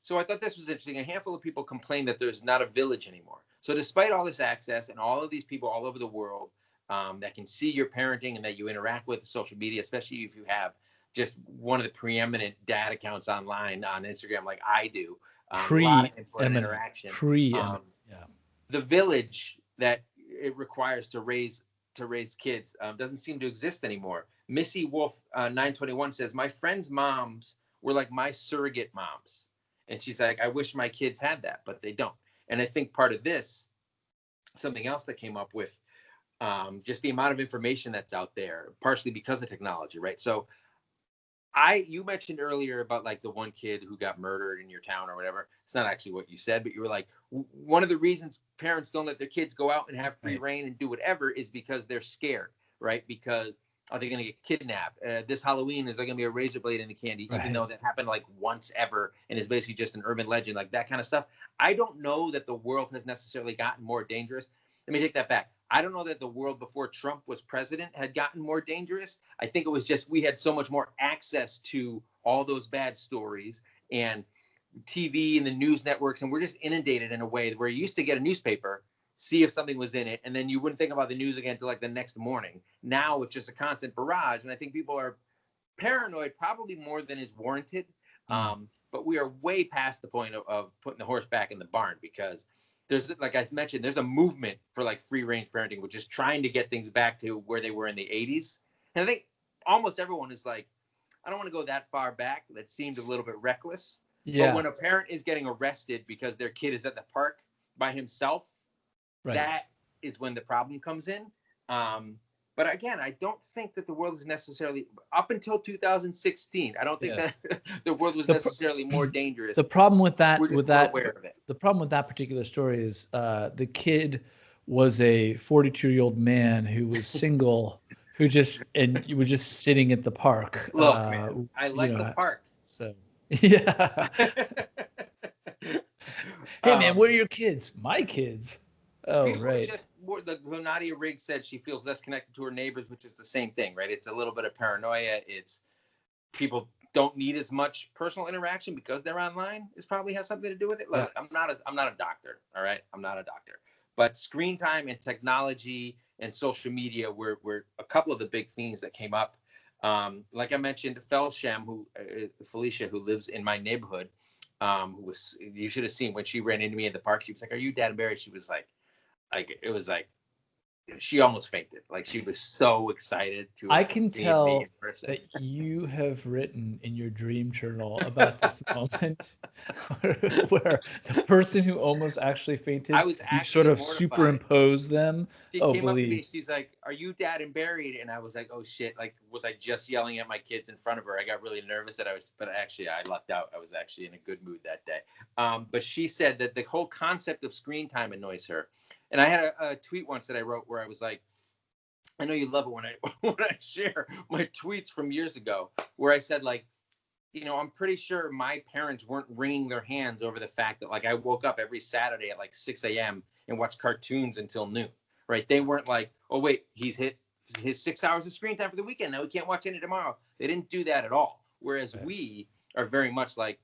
So I thought this was interesting. A handful of people complain that there's not a village anymore. So despite all this access and all of these people all over the world that can see your parenting and that you interact with social media, especially if you have just one of the preeminent dad accounts online on Instagram, like I do, a lot of input and interaction. Yeah. The village that it requires to raise kids doesn't seem to exist anymore. Missy Wolf 921 says, my friends' moms were like my surrogate moms. And she's like, I wish my kids had that, but they don't. And I think part of this, something else that came up with just the amount of information that's out there, partially because of technology, right? So you mentioned earlier about like the one kid who got murdered in your town or whatever. It's not actually what you said, but you were like, one of the reasons parents don't let their kids go out and have free reign and do whatever is because they're scared, right? Because are they going to get kidnapped? This Halloween, is there going to be a razor blade in the candy, even though that happened like once ever and is basically just an urban legend, like that kind of stuff. I don't know that the world has necessarily gotten more dangerous. Let me take that back. I don't know that the world before Trump was president had gotten more dangerous. I think it was just we had so much more access to all those bad stories and TV and the news networks, and we're just inundated in a way where you used to get a newspaper, see if something was in it, and then you wouldn't think about the news again until like the next morning. Now it's just a constant barrage, and I think people are paranoid probably more than is warranted. But we are way past the point of putting the horse back in the barn, because there's, like I mentioned, there's a movement for like free range parenting, which is trying to get things back to where they were in the 80s. And I think almost everyone is like, I don't want to go that far back. That seemed a little bit reckless. Yeah. But when a parent is getting arrested because their kid is at the park by himself, that is when the problem comes in. But again, I don't think that the world is necessarily, up until 2016, I don't think that the world was necessarily more dangerous. The problem with that, aware of it. The problem with that particular story is the kid was a 42-year-old man who was single, who you were just sitting at the park. Look, man, I like the park. So yeah. Hey man, where are your kids? My kids. Oh, right. Nadia Riggs said she feels less connected to her neighbors, which is the same thing, right? It's a little bit of paranoia. It's people don't need as much personal interaction because they're online. This probably has something to do with it. Look, I'm not a doctor, all right? I'm not a doctor. But screen time and technology and social media were a couple of the big themes that came up. Like I mentioned, Felicia, who lives in my neighborhood, you should have seen when she ran into me in the park. She was like, "Are you Dad and Barry?" She was like it was like she almost fainted. Like she was so excited to. I can tell that you have written in your dream journal about this moment where the person who almost actually fainted, I was actually sort of superimposed them. She came up to me. She's like, "Are you Dad and Buried?" And I was like, "Oh shit! Like, was I just yelling at my kids in front of her?" I got really nervous but actually I lucked out. I was actually in a good mood that day. But she said that the whole concept of screen time annoys her. And I had a tweet once that I wrote where I was like, I know you love it when I share my tweets from years ago, where I said, like, I'm pretty sure my parents weren't wringing their hands over the fact that, like, I woke up every Saturday at like 6 a.m. and watched cartoons until noon, right? They weren't like, oh, wait, he's hit his 6 hours of screen time for the weekend. Now we can't watch any tomorrow. They didn't do that at all. Whereas we are very much like,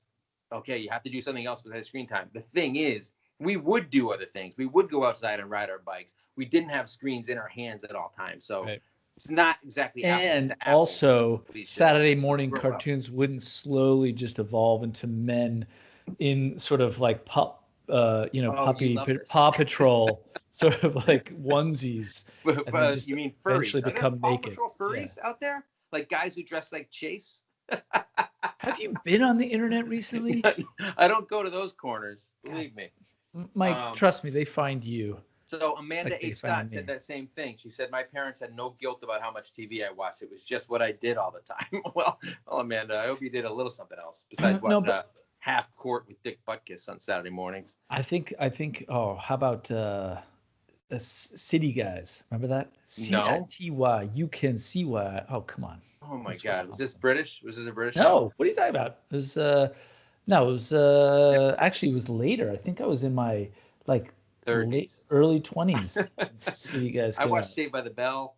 okay, you have to do something else besides screen time. The thing is, we would do other things. We would go outside and ride our bikes. We didn't have screens in our hands at all times. So it's not exactly. And also, Saturday morning cartoons wouldn't slowly just evolve into men in sort of like Paw Patrol sort of like onesies. But you mean furries? Eventually become naked. Paw Patrol furries out there, like guys who dress like Chase. Have you been on the internet recently? I don't go to those corners. Believe me. Mike, trust me, they find you. So Amanda H. Scott said that same thing. She said, my parents had no guilt about how much TV I watched. It was just what I did all the time. Well, Amanda, I hope you did a little something else besides half court with Dick Butkus on Saturday mornings. I think. Oh, how about City Guys. Remember that? No. CITY. You can see why. Oh, come on. Oh my God. Was this British? Was this a British show? No. What are you talking about? It was no, it was actually it was later. I think I was in my like 30s. early 20s. City Guys I came watched out. Saved by the Bell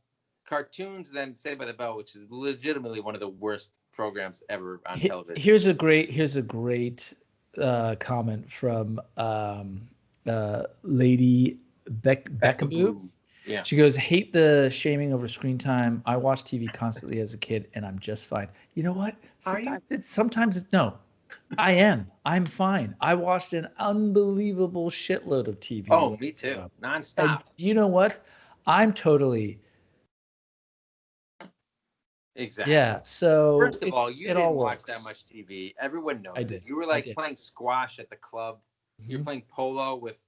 cartoons, then Saved by the Bell, which is legitimately one of the worst programs ever on television. Here's a great comment from Lady Beckaboo. Yeah. She goes, hate the shaming over screen time. I watched TV constantly as a kid and I'm just fine. You know what? Sometimes it's no. I am. I'm fine. I watched an unbelievable shitload of TV. Oh, me too. Nonstop. And you know what? I'm totally. Exactly. Yeah. So first of all, you didn't watch that much TV. Everyone knows it. You were like playing squash at the club. Mm-hmm. You were playing polo with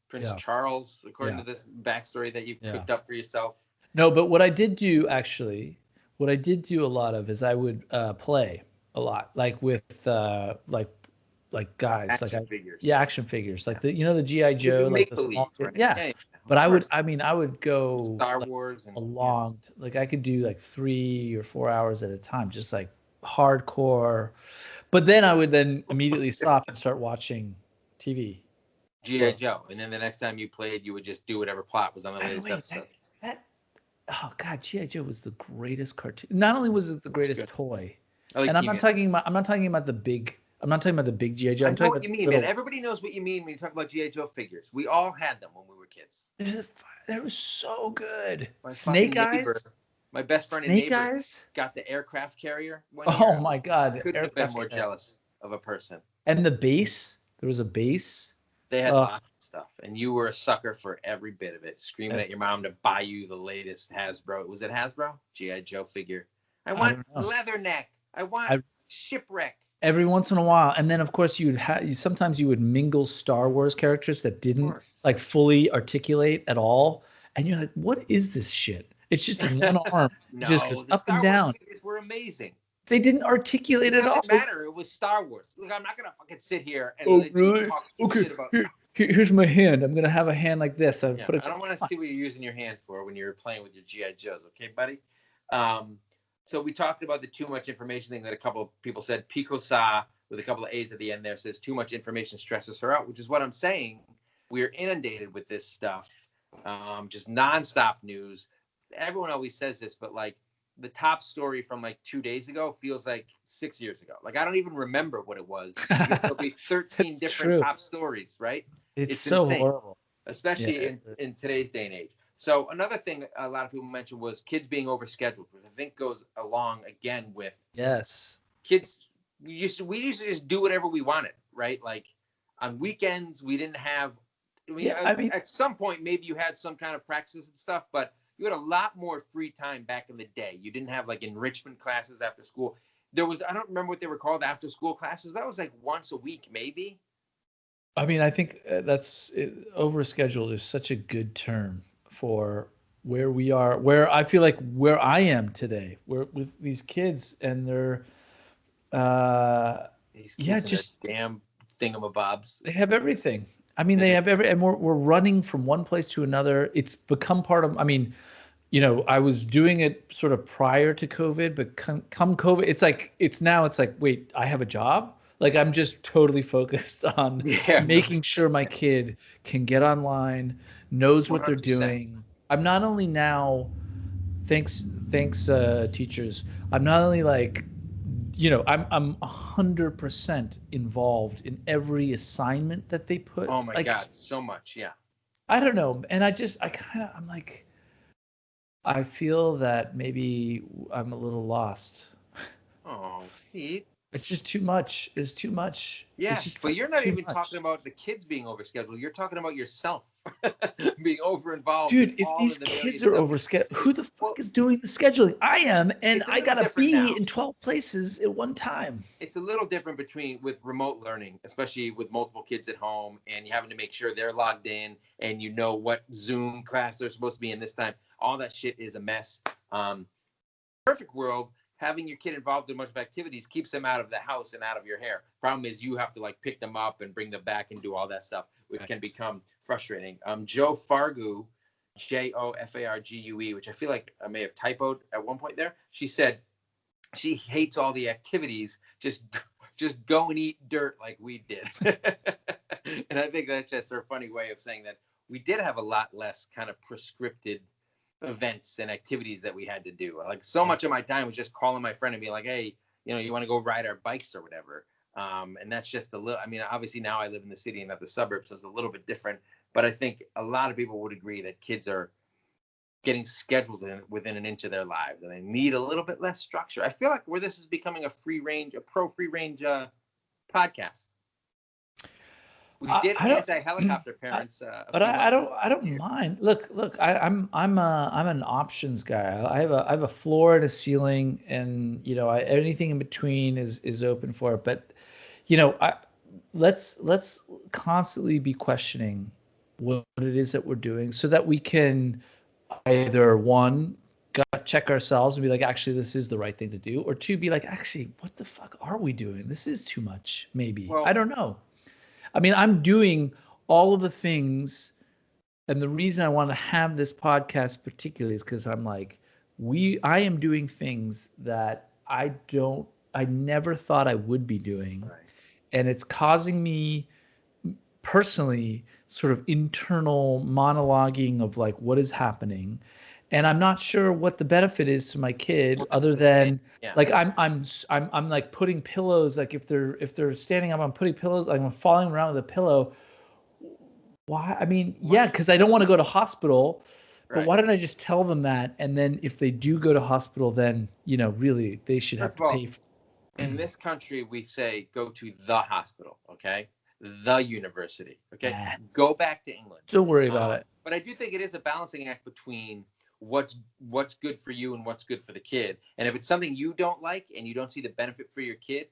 Prince Charles, according to this backstory that you've cooked up for yourself. No, but what I did do a lot of is I would play a lot, like with like guys, action figures. Yeah, action figures, like the G.I. Joe, like the small kid. Right? Yeah. But I would go Star Wars and like I could do like 3 or 4 hours at a time, just like hardcore. But then I would then immediately stop and start watching TV. G.I. Joe, and then the next time you played, you would just do whatever plot was on the latest episode. Oh God, G.I. Joe was the greatest cartoon. Not only was it the greatest toy, and I'm not talking about the big. I'm not talking about the big G.I. Joe. I know what you mean, man. Everybody knows what you mean when you talk about G.I. Joe figures. We all had them when we were kids. They were so good. Snake Eyes. My best friend and neighbor got the aircraft carrier. Oh my God! Couldn't have been more jealous of a person. And the base. There was a base. They had lots of stuff, and you were a sucker for every bit of it, screaming at your mom to buy you the latest Hasbro. Was it Hasbro? G.I. Joe figure. I want Leatherneck. I want Shipwreck. Every once in a while, and then of course sometimes you would mingle Star Wars characters that didn't like fully articulate at all, and you're like, what is this shit? It's just one arm. No, just goes the up Star and down. Wars figures were amazing. They didn't articulate at all. It doesn't matter. It was Star Wars. Look, I'm not gonna fucking sit here and talk shit about. Here's my hand. I'm gonna have a hand like this. I don't want to see what you're using your hand for when you're playing with your G.I. Joes, okay, buddy? So we talked about the too much information thing that a couple of people said. Pico Sa with a couple of A's at the end there says too much information stresses her out, which is what I'm saying. We're inundated with this stuff, just nonstop news. Everyone always says this, but like the top story from like 2 days ago feels like 6 years ago. Like I don't even remember what it was. There'll be 13 different top stories, right? It's so insane, horrible, especially in today's day and age. So another thing a lot of people mentioned was kids being overscheduled, which I think goes along again with kids. We used to just do whatever we wanted, right? Like on weekends, we didn't have. I mean, at some point, maybe you had some kind of practices and stuff, but you had a lot more free time back in the day. You didn't have like enrichment classes after school. There was, I don't remember what they were called, after school classes. That was like once a week, maybe. I mean, I think overscheduled is such a good term for where we are, where I feel like where I am today, where with these kids and their these kids just damn thingamabobs. They have everything. I mean, they have and we're running from one place to another. It's become part of. I mean, I was doing it sort of prior to COVID, but come COVID, it's like wait, I have a job. Like I'm just totally focused on making sure my kid can get online, knows what 100%. They're doing. I'm not only now, thanks teachers. I'm not only like, I'm 100% involved in every assignment that they put. Oh my God, so much, yeah. I don't know, and I'm like, I feel that maybe I'm a little lost. Oh, Pete. It's just too much. It's too much. Yeah, but you're not even talking about the kids being overscheduled. You're talking about yourself being over-involved. Dude, if these kids are overscheduled, who the fuck is doing the scheduling? I am, and I gotta be in 12 places at one time. It's a little different with remote learning, especially with multiple kids at home, and you having to make sure they're logged in, and you know what Zoom class they're supposed to be in this time. All that shit is a mess. Perfect world. Having your kid involved in a bunch of activities keeps them out of the house and out of your hair. Problem is you have to like pick them up and bring them back and do all that stuff, which can become frustrating. Joe Fargu Jofargue, which I feel like I may have typoed at one point there. She said she hates all the activities. Just go and eat dirt like we did. And I think that's just her funny way of saying that we did have a lot less kind of prescripted events and activities that we had to do. Like so much of my time was just calling my friend and being like, hey, you want to go ride our bikes or whatever. And that's just a little, I mean, obviously now I live in the city and not the suburbs, so it's a little bit different. But I think a lot of people would agree that kids are getting scheduled within an inch of their lives, and they need a little bit less structure. I feel like where this is becoming a pro free range podcast. We did anti-helicopter parents, but I don't mind. Look, I'm an options guy. I have a floor and a ceiling, and anything in between is open for it. But let's constantly be questioning what it is that we're doing, so that we can either one, gut check ourselves and be like, actually, this is the right thing to do, or two, be like, actually, what the fuck are we doing? This is too much. Maybe. Well, I don't know. I mean, I'm doing all of the things, and the reason I want to have this podcast particularly is because I'm like, I am doing things that I never thought I would be doing. Right. And it's causing me personally sort of internal monologuing of like, what is happening? And I'm not sure what the benefit is to my kid, other than like I'm like putting pillows, like if they're standing up, I'm putting pillows, like I'm falling around with a pillow. Why? I mean, because I don't want to go to hospital. But why don't I just tell them that? And then if they do go to hospital, then really they should have to pay for. In this country, we say go to the hospital, okay? The university, okay? Go back to England. Don't worry about it. But I do think it is a balancing act between what's good for you and what's good for the kid. And if it's something you don't like and you don't see the benefit for your kid,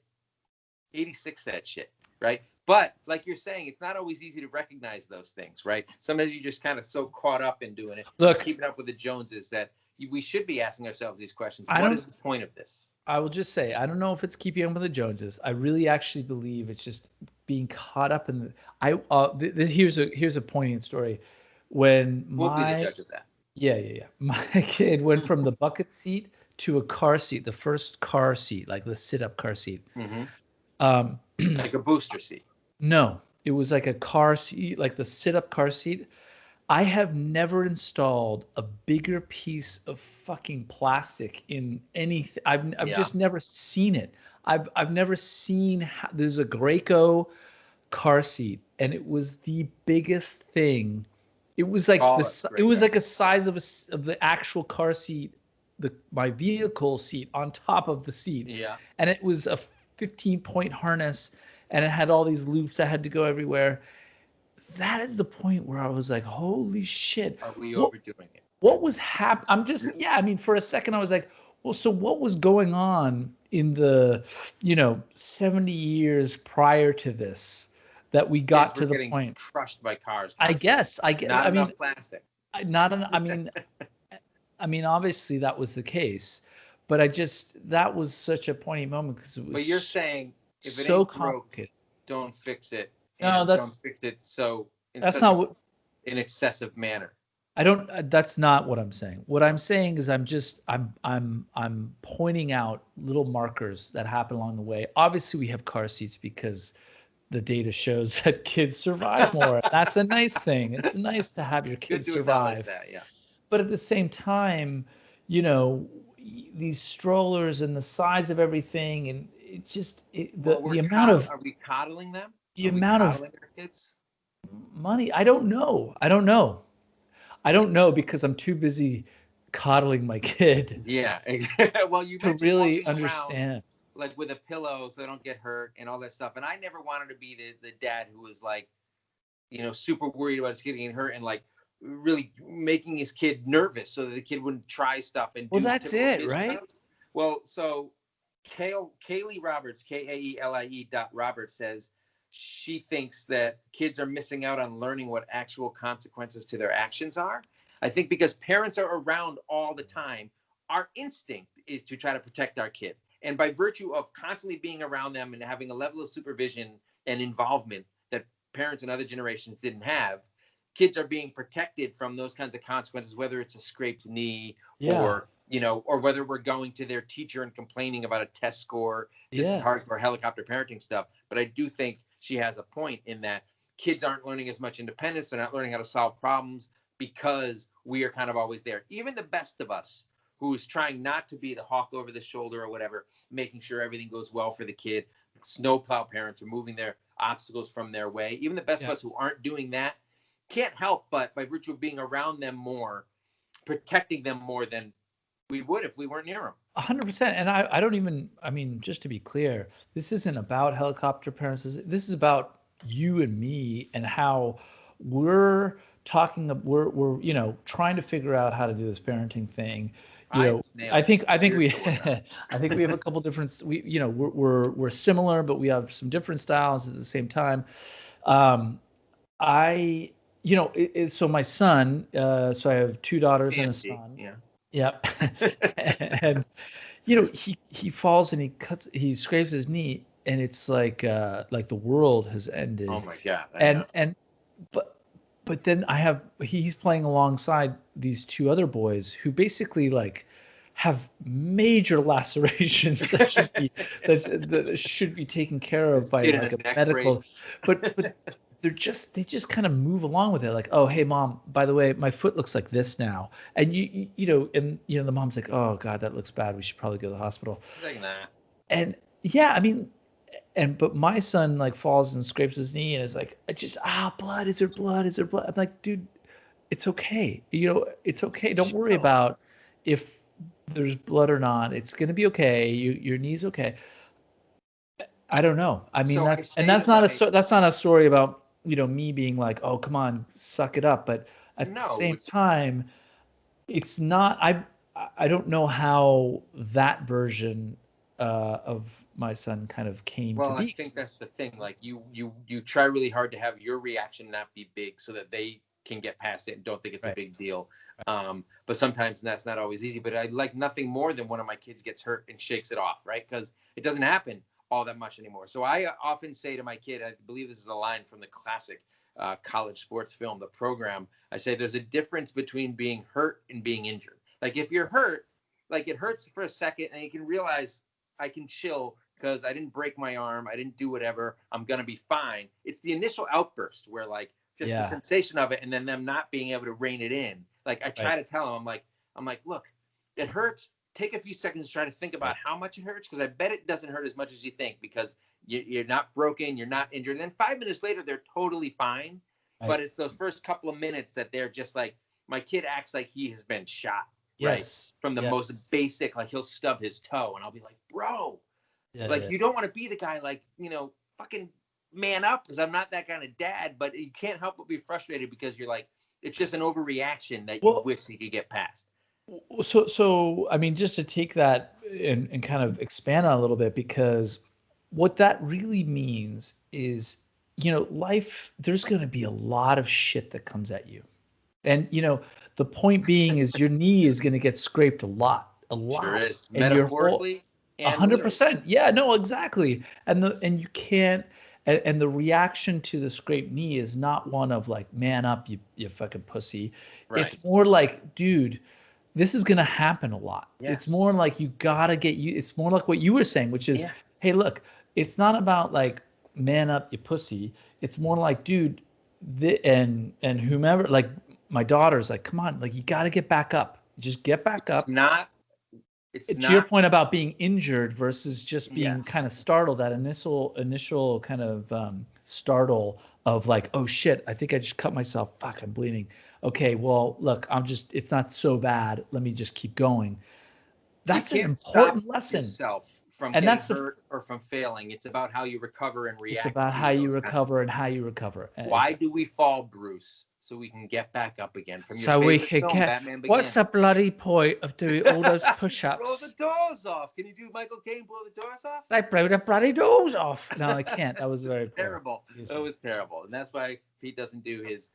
86 that shit, right? But like you're saying, it's not always easy to recognize those things, right? Sometimes you just kind of so caught up in doing it. Look, keeping up with the Joneses, that we should be asking ourselves these questions. What is the point of this? I will just say, I don't know if it's keeping up with the Joneses. I really actually believe it's just being caught up in here's a poignant story. When we'll be the judge of that. Yeah. My kid went from the bucket seat to a car seat, the first car seat, like the sit-up car seat. Mm-hmm. Like a booster seat. No, it was like a car seat, like the sit-up car seat. I have never installed a bigger piece of fucking plastic in anything. I've just never seen it. I've never seen there's a Graco car seat, and it was the biggest thing. It was like it was like a size of the actual car seat, my vehicle seat on top of the seat. Yeah. And it was a 15-point harness, and it had all these loops that had to go everywhere. That is the point where I was like, holy shit. Are we overdoing it? What was happening? I'm just, I mean, for a second I was like, well, so what was going on in the, 70 years prior to this that we got to the point? Crushed by cars. I guess. Not enough plastic. I mean, obviously that was the case, but that was such a pointy moment because it was. But you're saying if it so ain't complicated, don't fix it. No, don't fix it. So that's not what. In excessive manner. That's not what I'm saying. What I'm saying is I'm pointing out little markers that happen along the way. Obviously, we have car seats because the data shows that kids survive more. That's a nice thing. It's nice to have your kids survive. That, yeah. But at the same time, these strollers and the size of everything, and it's just the amount of. Are we coddling them? The amount of our kids? Money. I don't know because I'm too busy coddling my kid. Yeah. Well, you to really understand. Like with a pillow so they don't get hurt and all that stuff. And I never wanted to be the dad who was like, super worried about his kid getting hurt and like really making his kid nervous so that the kid wouldn't try stuff and do. Well, that's it, right? Stuff. Well, so Kaylee Roberts, Roberts says she thinks that kids are missing out on learning what actual consequences to their actions are. I think because parents are around all the time, our instinct is to try to protect our kid. And by virtue of constantly being around them and having a level of supervision and involvement that parents in other generations didn't have, kids are being protected from those kinds of consequences, whether it's a scraped knee or, or whether we're going to their teacher and complaining about a test score. This is hardcore helicopter parenting stuff. But I do think she has a point in that kids aren't learning as much independence. They're not learning how to solve problems because we are kind of always there. Even the best of us, who's trying not to be the hawk over the shoulder or whatever, making sure everything goes well for the kid. Snowplow parents are moving their obstacles from their way. Even the best of us who aren't doing that can't help but, by virtue of being around them more, protecting them more than we would if we weren't near them. 100%. And I don't even, I mean, just to be clear, this isn't about helicopter parents. This is about you and me and how we're we're trying to figure out how to do this parenting thing. I think we I think we have a couple different, we're similar, but we have some different styles at the same time. So my son, so I have 2 daughters and a son. Yeah. Yep. And he falls and he scrapes his knee, and it's like the world has ended. Oh my God. But then he's playing alongside these 2 other boys who basically have major lacerations that should be taken care of by a medical, but they just kind of move along with it. Like, oh, hey mom, by the way, my foot looks like this now. And the mom's like, oh God, that looks bad. We should probably go to the hospital. Like that. And yeah, I mean, but my son falls and scrapes his knee and is like, blood, is there blood? Is there blood? I'm like, dude, it's okay. It's okay. Don't worry about if there's blood or not. It's going to be okay. Your knee's okay. I don't know. I mean, that's not a story about, me being like, oh, come on, suck it up. But at the same time, it's not, I don't know how that version of my son kind of came to be. Well, I think that's the thing. Like you try really hard to have your reaction not be big so that they can get past it and don't think it's a big deal. But sometimes that's not always easy. But I like nothing more than one of my kids gets hurt and shakes it off, right? Because it doesn't happen all that much anymore. So I often say to my kid, I believe this is a line from the classic college sports film, The Program. I say there's a difference between being hurt and being injured. Like if you're hurt, it hurts for a second and you can realize I can chill because I didn't break my arm. I didn't do whatever. I'm going to be fine. It's the initial outburst where the sensation of it and then them not being able to rein it in. Like I try to tell them, I'm like, look, it hurts. Take a few seconds to try to think about how much it hurts, because I bet it doesn't hurt as much as you think, because you're not broken, you're not injured. And then 5 minutes later, they're totally fine. Right. But it's those first couple of minutes that they're just like, my kid acts like he has been shot. Yes. Right? From the most basic, he'll stub his toe, and I'll be like, bro, you don't want to be the guy, fucking man up, because I'm not that kind of dad. But you can't help but be frustrated because you're like, it's just an overreaction that you wish you could get past. So I mean, just to take that and kind of expand on a little bit, because what that really means is, life, there's going to be a lot of shit that comes at you. And, the point being is your knee is going to get scraped a lot. Sure is. And metaphorically and 100%. Yeah, no, exactly. And you can't, and the reaction to the scraped knee is not one of man up, you fucking pussy. Right. It's more like, dude, this is going to happen a lot. Yes. It's more like you got to it's more like what you were saying, which is, hey, look, it's not about man up, you pussy. It's more like, dude, and whomever, my daughter's come on, you got to get back up. Just get back up. It's to your point about being injured versus just being kind of startled, that initial kind of startle of oh shit, I think I just cut myself. Fuck, I'm bleeding. Okay, well, look, it's not so bad. Let me just keep going. That's an important lesson. Yourself from getting hurt or from failing. It's about how you recover and react. It's about how you recover and how you recover. Why do we fall, Bruce? So we can get back up again. From your favorite film, Batman Begins. What's the bloody point of doing all those push-ups? Blow the doors off. Can you do Michael Caine blow the doors off? They blew the bloody doors off. No, I can't. That was very terrible. It was terrible. And that's why Pete doesn't do his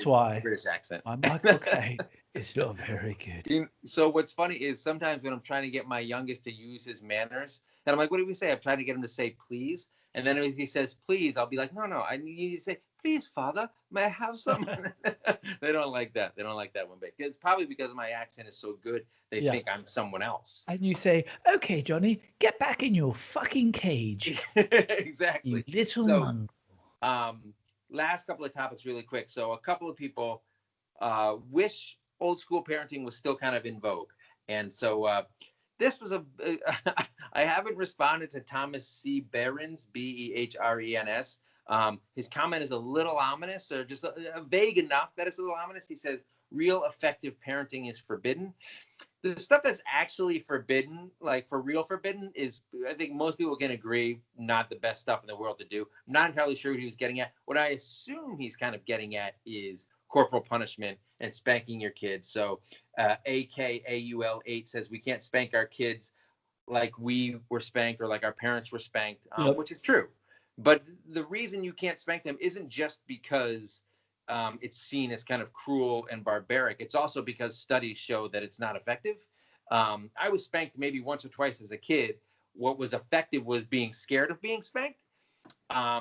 why British accent. My Michael Caine is not very good. So what's funny is sometimes when I'm trying to get my youngest to use his manners, and I'm like, what do we say? I'm trying to get him to say please. And then if he says please, I'll be like, no, I need you to say please, Father, may I have some? They don't like that. They don't like that one bit. It's probably because my accent is so good, they think I'm someone else. And you say, okay, Johnny, get back in your fucking cage. Exactly. You little monk. Last couple of topics really quick. So a couple of people wish old school parenting was still kind of in vogue. And so this was I haven't responded to Thomas C. Behrens, Behrens. His comment is a little ominous, or just vague enough that it's a little ominous. He says, real effective parenting is forbidden. The stuff that's actually forbidden, like for real forbidden, is, I think most people can agree, not the best stuff in the world to do. I'm not entirely sure what he was getting at. What I assume he's kind of getting at is corporal punishment and spanking your kids. So AKAUL8 says we can't spank our kids like we were spanked or like our parents were spanked, which is true. But the reason you can't spank them isn't just because it's seen as kind of cruel and barbaric. It's also because studies show that it's not effective. I was spanked maybe once or twice as a kid. What was effective was being scared of being spanked.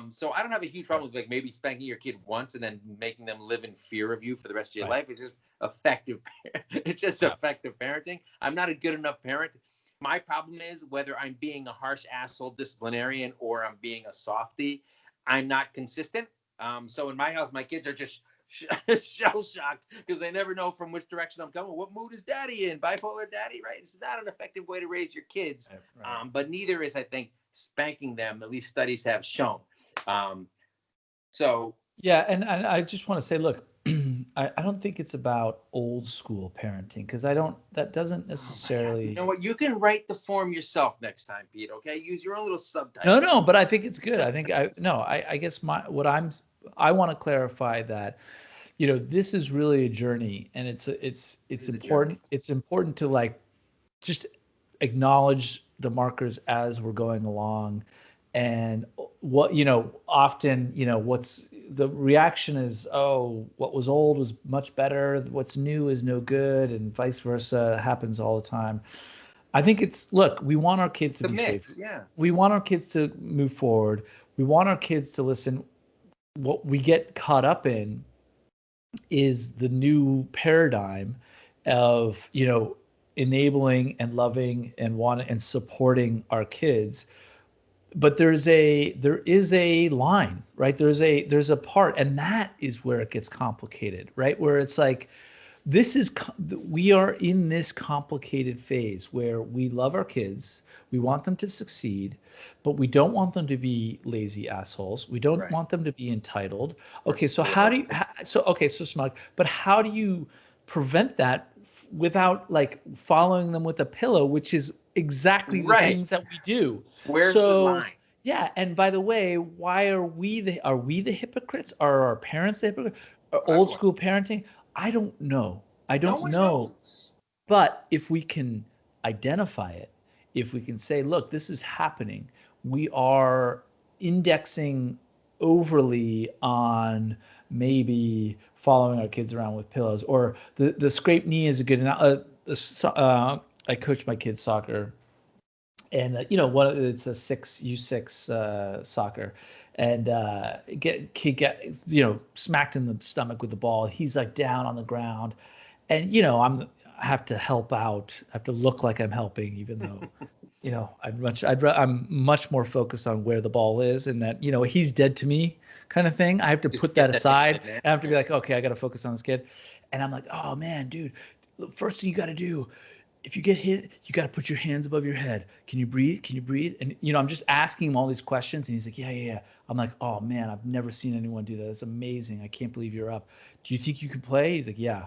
So I don't have a huge problem with like maybe spanking your kid once and then making them live in fear of you for the rest of your life. It's just effective. It's just effective parenting. I'm not a good enough parent. My problem is whether I'm being a harsh asshole disciplinarian or I'm being a softie, I'm not consistent. So in my house, my kids are just shell shocked because they never know from which direction I'm coming. What mood is daddy in? Bipolar daddy, right? It's not an effective way to raise your kids. But neither is, I think, spanking them. At least studies have shown. And I just want to say, look, I don't think it's about old school parenting because that doesn't necessarily. You know what? You can write the form yourself next time, Pete. Okay, use your own little subtitle. No, but I think it's good. I think I guess I want to clarify that, this is really a journey, and it's important. It's important to like just acknowledge the markers as we're going along, and what often what's the reaction is, oh, what was old was much better, what's new is no good, and vice versa happens all the time. I think look, we want our kids to be safe. Yeah. We want our kids to move forward. We want our kids to listen. What we get caught up in is the new paradigm of, enabling and loving and wanting and supporting our kids. But there is a line, right? There's a part, and that is where it gets complicated, right? Where it's like, we are in this complicated phase where we love our kids, we want them to succeed, but we don't want them to be lazy assholes. We don't want them to be entitled. Okay, so smug. But how do you prevent that without like following them with a pillow, which is exactly the things that we do? Where's the line? Yeah, and by the way, why are we the hypocrites? Are our parents the hypocrites? Old school parenting? I don't know. I don't know. But if we can identify it, if we can say, look, this is happening, we are indexing overly on maybe following our kids around with pillows, or the scraped knee is a good. I coach my kids soccer, and it's a U6 soccer, and get smacked in the stomach with the ball. He's like down on the ground, and I have to help out. I have to look like I'm helping, even though I'm much more focused on where the ball is, and that he's dead to me kind of thing. I have to put that aside. I have to be like, okay, I got to focus on this kid, and I'm like, oh man, dude, the first thing you got to do, if you get hit, you got to put your hands above your head. Can you breathe? Can you breathe? And, I'm just asking him all these questions. And he's like, yeah. I'm like, oh, man, I've never seen anyone do that. That's amazing. I can't believe you're up. Do you think you can play? He's like, yeah.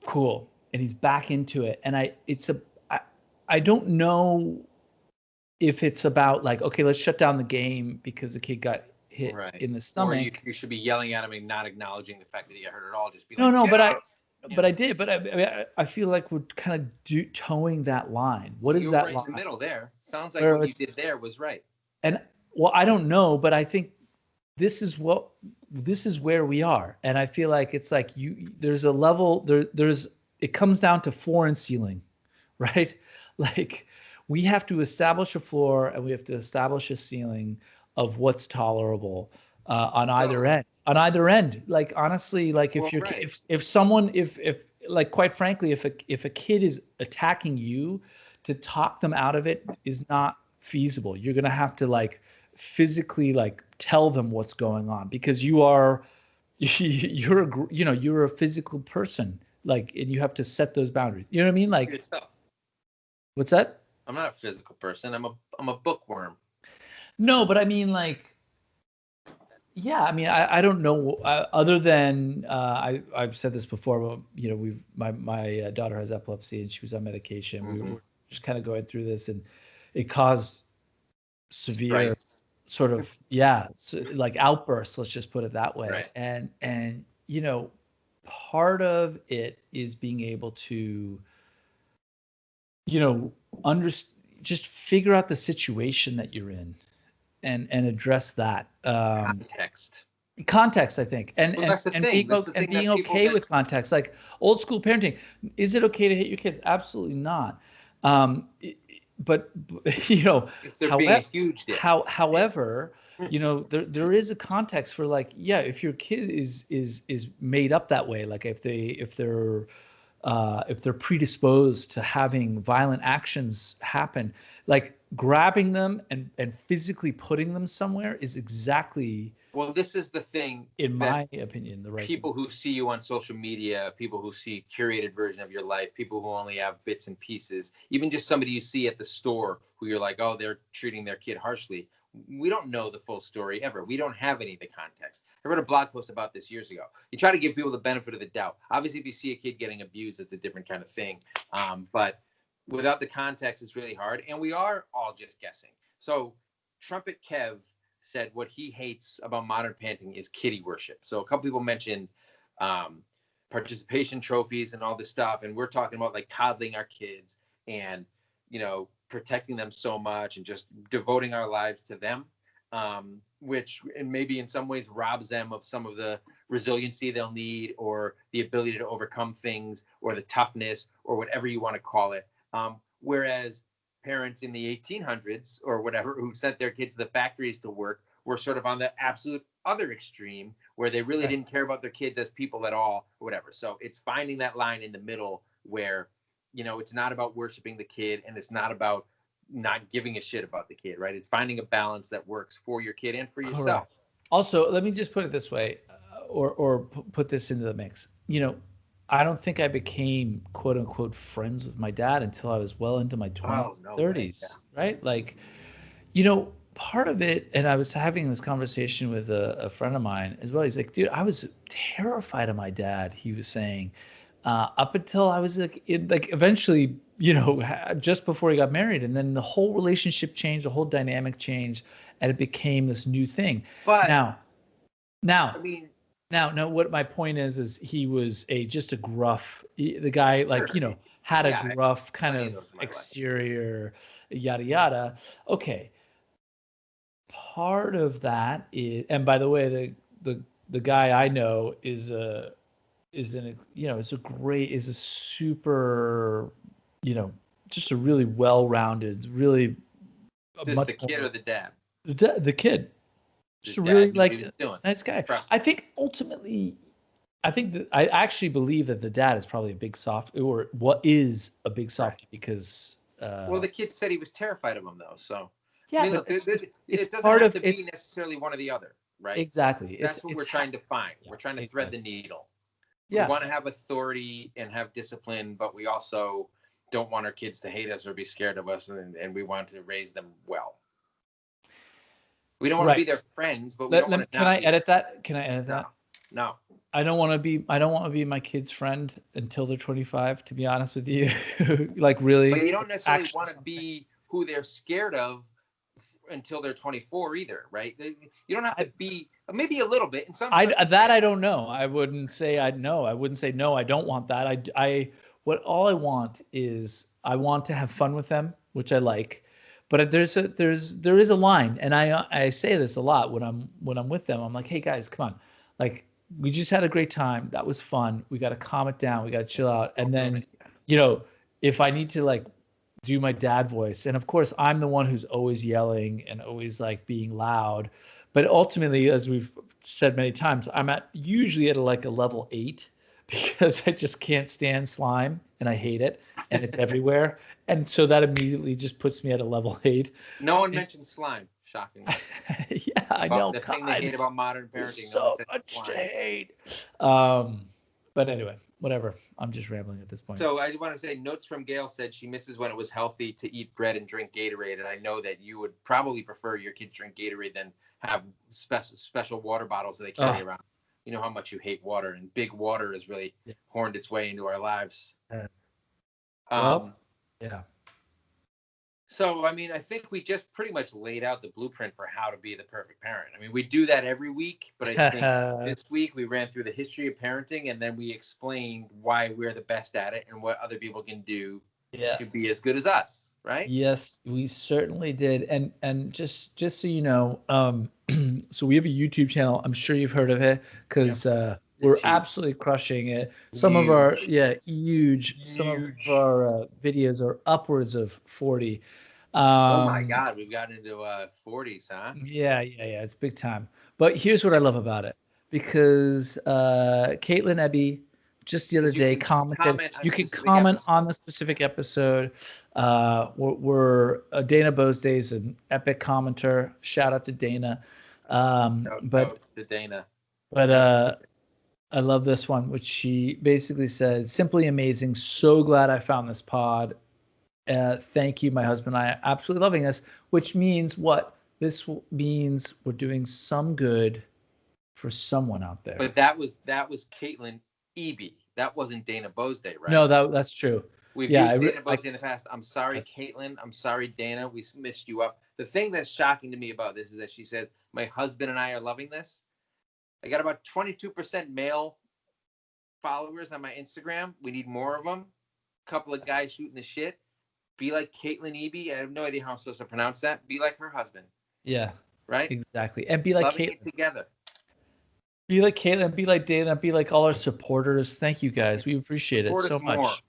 Cool. And he's back into it. And I don't know if it's about like, okay, let's shut down the game because the kid got hit in the stomach. Or you should be yelling at him and not acknowledging the fact that he got hurt at all. Just be like, no, but I did. But I feel like we're kind of towing that line. What is that line? You're right in the middle there. Sounds like what you did there was right. And well, I don't know, but I think this is where we are. And I feel like it's like there's a level it comes down to floor and ceiling, right? Like we have to establish a floor and we have to establish a ceiling of what's tolerable. on either end. On either end, like honestly, like if you're if someone if like quite frankly, if a kid is attacking you, to talk them out of it is not feasible. You're gonna have to like physically like tell them what's going on, because you're you're a physical person, like, and you have to set those boundaries. You know what I mean? Like yourself. What's that? I'm not a physical person. I'm a bookworm. No, but I mean, like, yeah, I mean, I don't know, other than I've said this before, but you know, my daughter has epilepsy and she was on medication. We were just kind of going through this, and it caused severe sort of like outbursts. Let's just put it that way. Right. And you know, part of it is being able to, you know, just figure out the situation that you're in, and address that. Context, I think, and being okay with context. Like old school parenting, is it okay to hit your kids? Absolutely not. But you know, if they're being a huge dick. However, you know, there is a context for, like, yeah, if your kid is made up that way, like if they're predisposed to having violent actions happen, like grabbing them and physically putting them somewhere is exactly. Well, this is the thing, in my opinion, the right people who see you on social media, people who see curated version of your life, people who only have bits and pieces, even just somebody you see at the store who you're like, oh, they're treating their kid harshly. We don't know the full story ever. We don't have any of the context. I wrote a blog post about this years ago. You try to give people the benefit of the doubt. Obviously, if you see a kid getting abused, it's a different kind of thing. But without the context, it's really hard. And we are all just guessing. So Trumpet Kev said what he hates about modern parenting is kiddie worship. So a couple people mentioned participation trophies and all this stuff. And we're talking about like coddling our kids and, you know, protecting them so much and just devoting our lives to them, which and maybe in some ways robs them of some of the resiliency they'll need, or the ability to overcome things, or the toughness, or whatever you want to call it. Whereas parents in the 1800s or whatever who sent their kids to the factories to work were sort of on the absolute other extreme, where they really didn't care about their kids as people at all, or whatever. So it's finding that line in the middle where, you know, it's not about worshiping the kid and it's not about not giving a shit about the kid, right? It's finding a balance that works for your kid and for yourself. Correct. Also, let me just put it this way, or put this into the mix. You know, I don't think I became quote unquote friends with my dad until I was well into my 20s, 30s, right? Like, you know, part of it, and I was having this conversation with a friend of mine as well. He's like, dude, I was terrified of my dad. He was saying, up until I was like eventually, you know, just before he got married, and then the whole relationship changed, the whole dynamic changed, and it became this new thing. But now, I mean, now, what my point is he was just a gruff, the guy, like, you know, had a gruff kind of exterior, yada yada. Okay. Part of that is, and by the way, the guy I know is a super, you know, just a really well-rounded, really. Just the kid or the dad? The kid. Just really like nice guy. Impressive. I think ultimately, I actually believe that the dad is probably a big soft, or what is a big softie, because. Well, the kid said he was terrified of him, though. So yeah, I mean, look, it doesn't have to be necessarily one or the other, right? Exactly. That's what we're trying to find. We're trying to thread the needle. We want to have authority and have discipline, but we also don't want our kids to hate us or be scared of us, and we want to raise them well. We don't want to be their friends, but we don't want to. Can I edit that? Can I edit that? No. I don't want to be my kid's friend until they're 25, to be honest with you. Like, really. But you don't necessarily want to be who they're scared of until they're 24 either, right? You don't have to be, maybe a little bit in some. I don't know. I wouldn't say I wouldn't say no. I don't want that. All I want is I want to have fun with them, which I like. But there is a line, and I say this a lot when I'm with them. I'm like, hey guys, come on, like, we just had a great time. That was fun. We got to calm it down. We got to chill out. And then, you know, if I need to like do my dad voice. And of course, I'm the one who's always yelling and always like being loud. But ultimately, as we've said many times, I'm usually at like a level 8 because I just can't stand slime and I hate it and it's everywhere. And so that immediately just puts me at a level 8. No one mentions slime, shockingly. Yeah, I know. The thing they hate about modern parenting. So no one says much to slime. hate. But anyway, whatever. I'm just rambling at this point. So I want to say, notes from Gail said she misses when it was healthy to eat bread and drink Gatorade. And I know that you would probably prefer your kids drink Gatorade than have special water bottles that they carry around. You know how much you hate water, and big water has really horned its way into our lives. Well, yeah. So, I mean, I think we just pretty much laid out the blueprint for how to be the perfect parent. I mean, we do that every week, but I think this week we ran through the history of parenting, and then we explained why we're the best at it and what other people can do to be as good as us, right? Yes, we certainly did. And just so you know, so we have a YouTube channel. I'm sure you've heard of it because we're absolutely crushing it. Some of our huge. Some of our videos are upwards of 40. Oh my God, we've gotten into 40s, huh? Yeah, it's big time. But here's what I love about it, because Caitlin Ebby just the other day commented. You can comment on the specific episode. We're Dana Bosday's an epic commenter. Shout out to Dana. But I love this one, which she basically said, "Simply amazing. So glad I found this pod. Thank you, my husband and I are absolutely loving this," which means what? This means we're doing some good for someone out there. But that was Caitlin Eby. That wasn't Dana Bosday, right? No, that's true. We've used Dana Bosday in the past. I'm sorry, Caitlin. I'm sorry, Dana. We missed you up. The thing that's shocking to me about this is that she says, "My husband and I are loving this." I got about 22% male followers on my Instagram. We need more of them. A couple of guys shooting the shit. Be like Caitlin Eby. I have no idea how I'm supposed to pronounce that. Be like her husband. Yeah. Right? Exactly. And be like loving Caitlin. It together. Be like Caitlin. Be like Dana. Be like all our supporters. Thank you, guys. We appreciate it so much.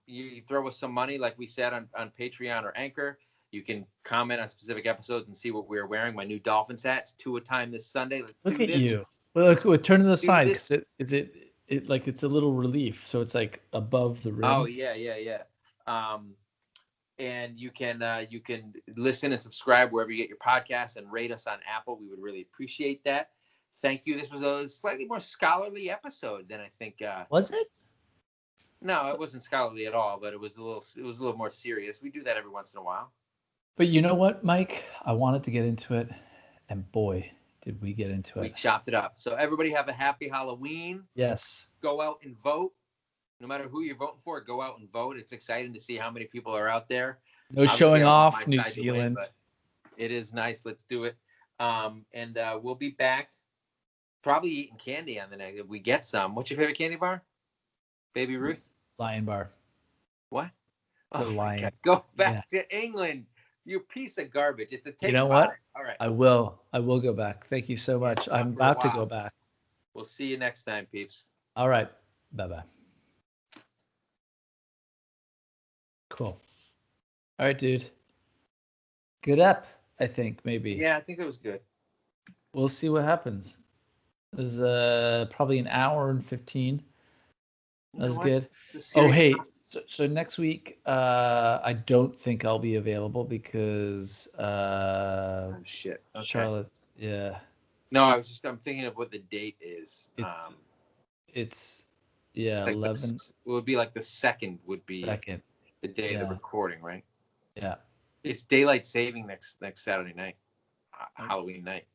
You throw us some money, like we said, on Patreon or Anchor. You can comment on specific episodes and see what we're wearing. My new Dolphins hats, 2 a time this Sunday. Let's look do at this. You. Well, look, turn to the side. It like it's a little relief, so it's like above the rim. Oh yeah. And you can listen and subscribe wherever you get your podcasts and rate us on Apple. We would really appreciate that. Thank you. This was a slightly more scholarly episode than I think. Was it? No, it wasn't scholarly at all, but it was a little more serious. We do that every once in a while. But you know what, Mike? I wanted to get into it, and boy, did we get into it. We chopped it up. So everybody have a happy Halloween. Yes. Go out and vote. No matter who you're voting for, go out and vote. It's exciting to see how many people are out there. No showing off, New Zealand. But it is nice. Let's do it. And we'll be back probably eating candy on the next if we get some. What's your favorite candy bar? Baby Ruth? Lion Bar. What? It's a lion. Go back to England. You piece of garbage. It's a take. You know what? All right. I will go back. Thank you so much. I'm about to go back. We'll see you next time, peeps. All right. Bye-bye. Cool. All right, dude. Good up, I think, maybe. Yeah, I think it was good. We'll see what happens. It was probably an hour and 15. That was good. Oh, hey. So next week, I don't think I'll be available because shit. Okay. Charlotte. Yeah. No, I'm thinking of what the date is. It's 11. It would be like the 2nd would be the day of the recording, right? Yeah. It's daylight saving next Saturday night, Halloween night.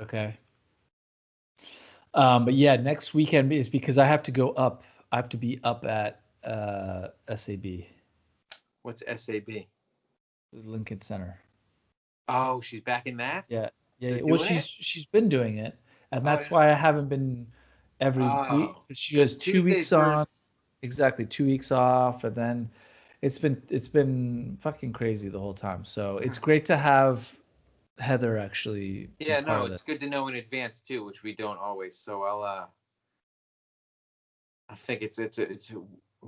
Okay. But yeah, next weekend is because I have to go up. I have to be up at SAB. What's SAB? Lincoln Center. Oh, she's back in that? Yeah. Well, she's been doing it, and that's why I haven't been every week. She has 2 weeks on. Exactly, 2 weeks off, and then it's been fucking crazy the whole time. So it's great to have Heather actually. Yeah, no, it's good to know in advance too, which we don't always. So I think it's I'm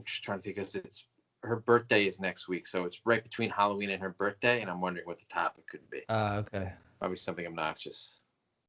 just trying to think, because it's her birthday is next week, so it's right between Halloween and her birthday, and I'm wondering what the topic could be. Okay. Probably something obnoxious.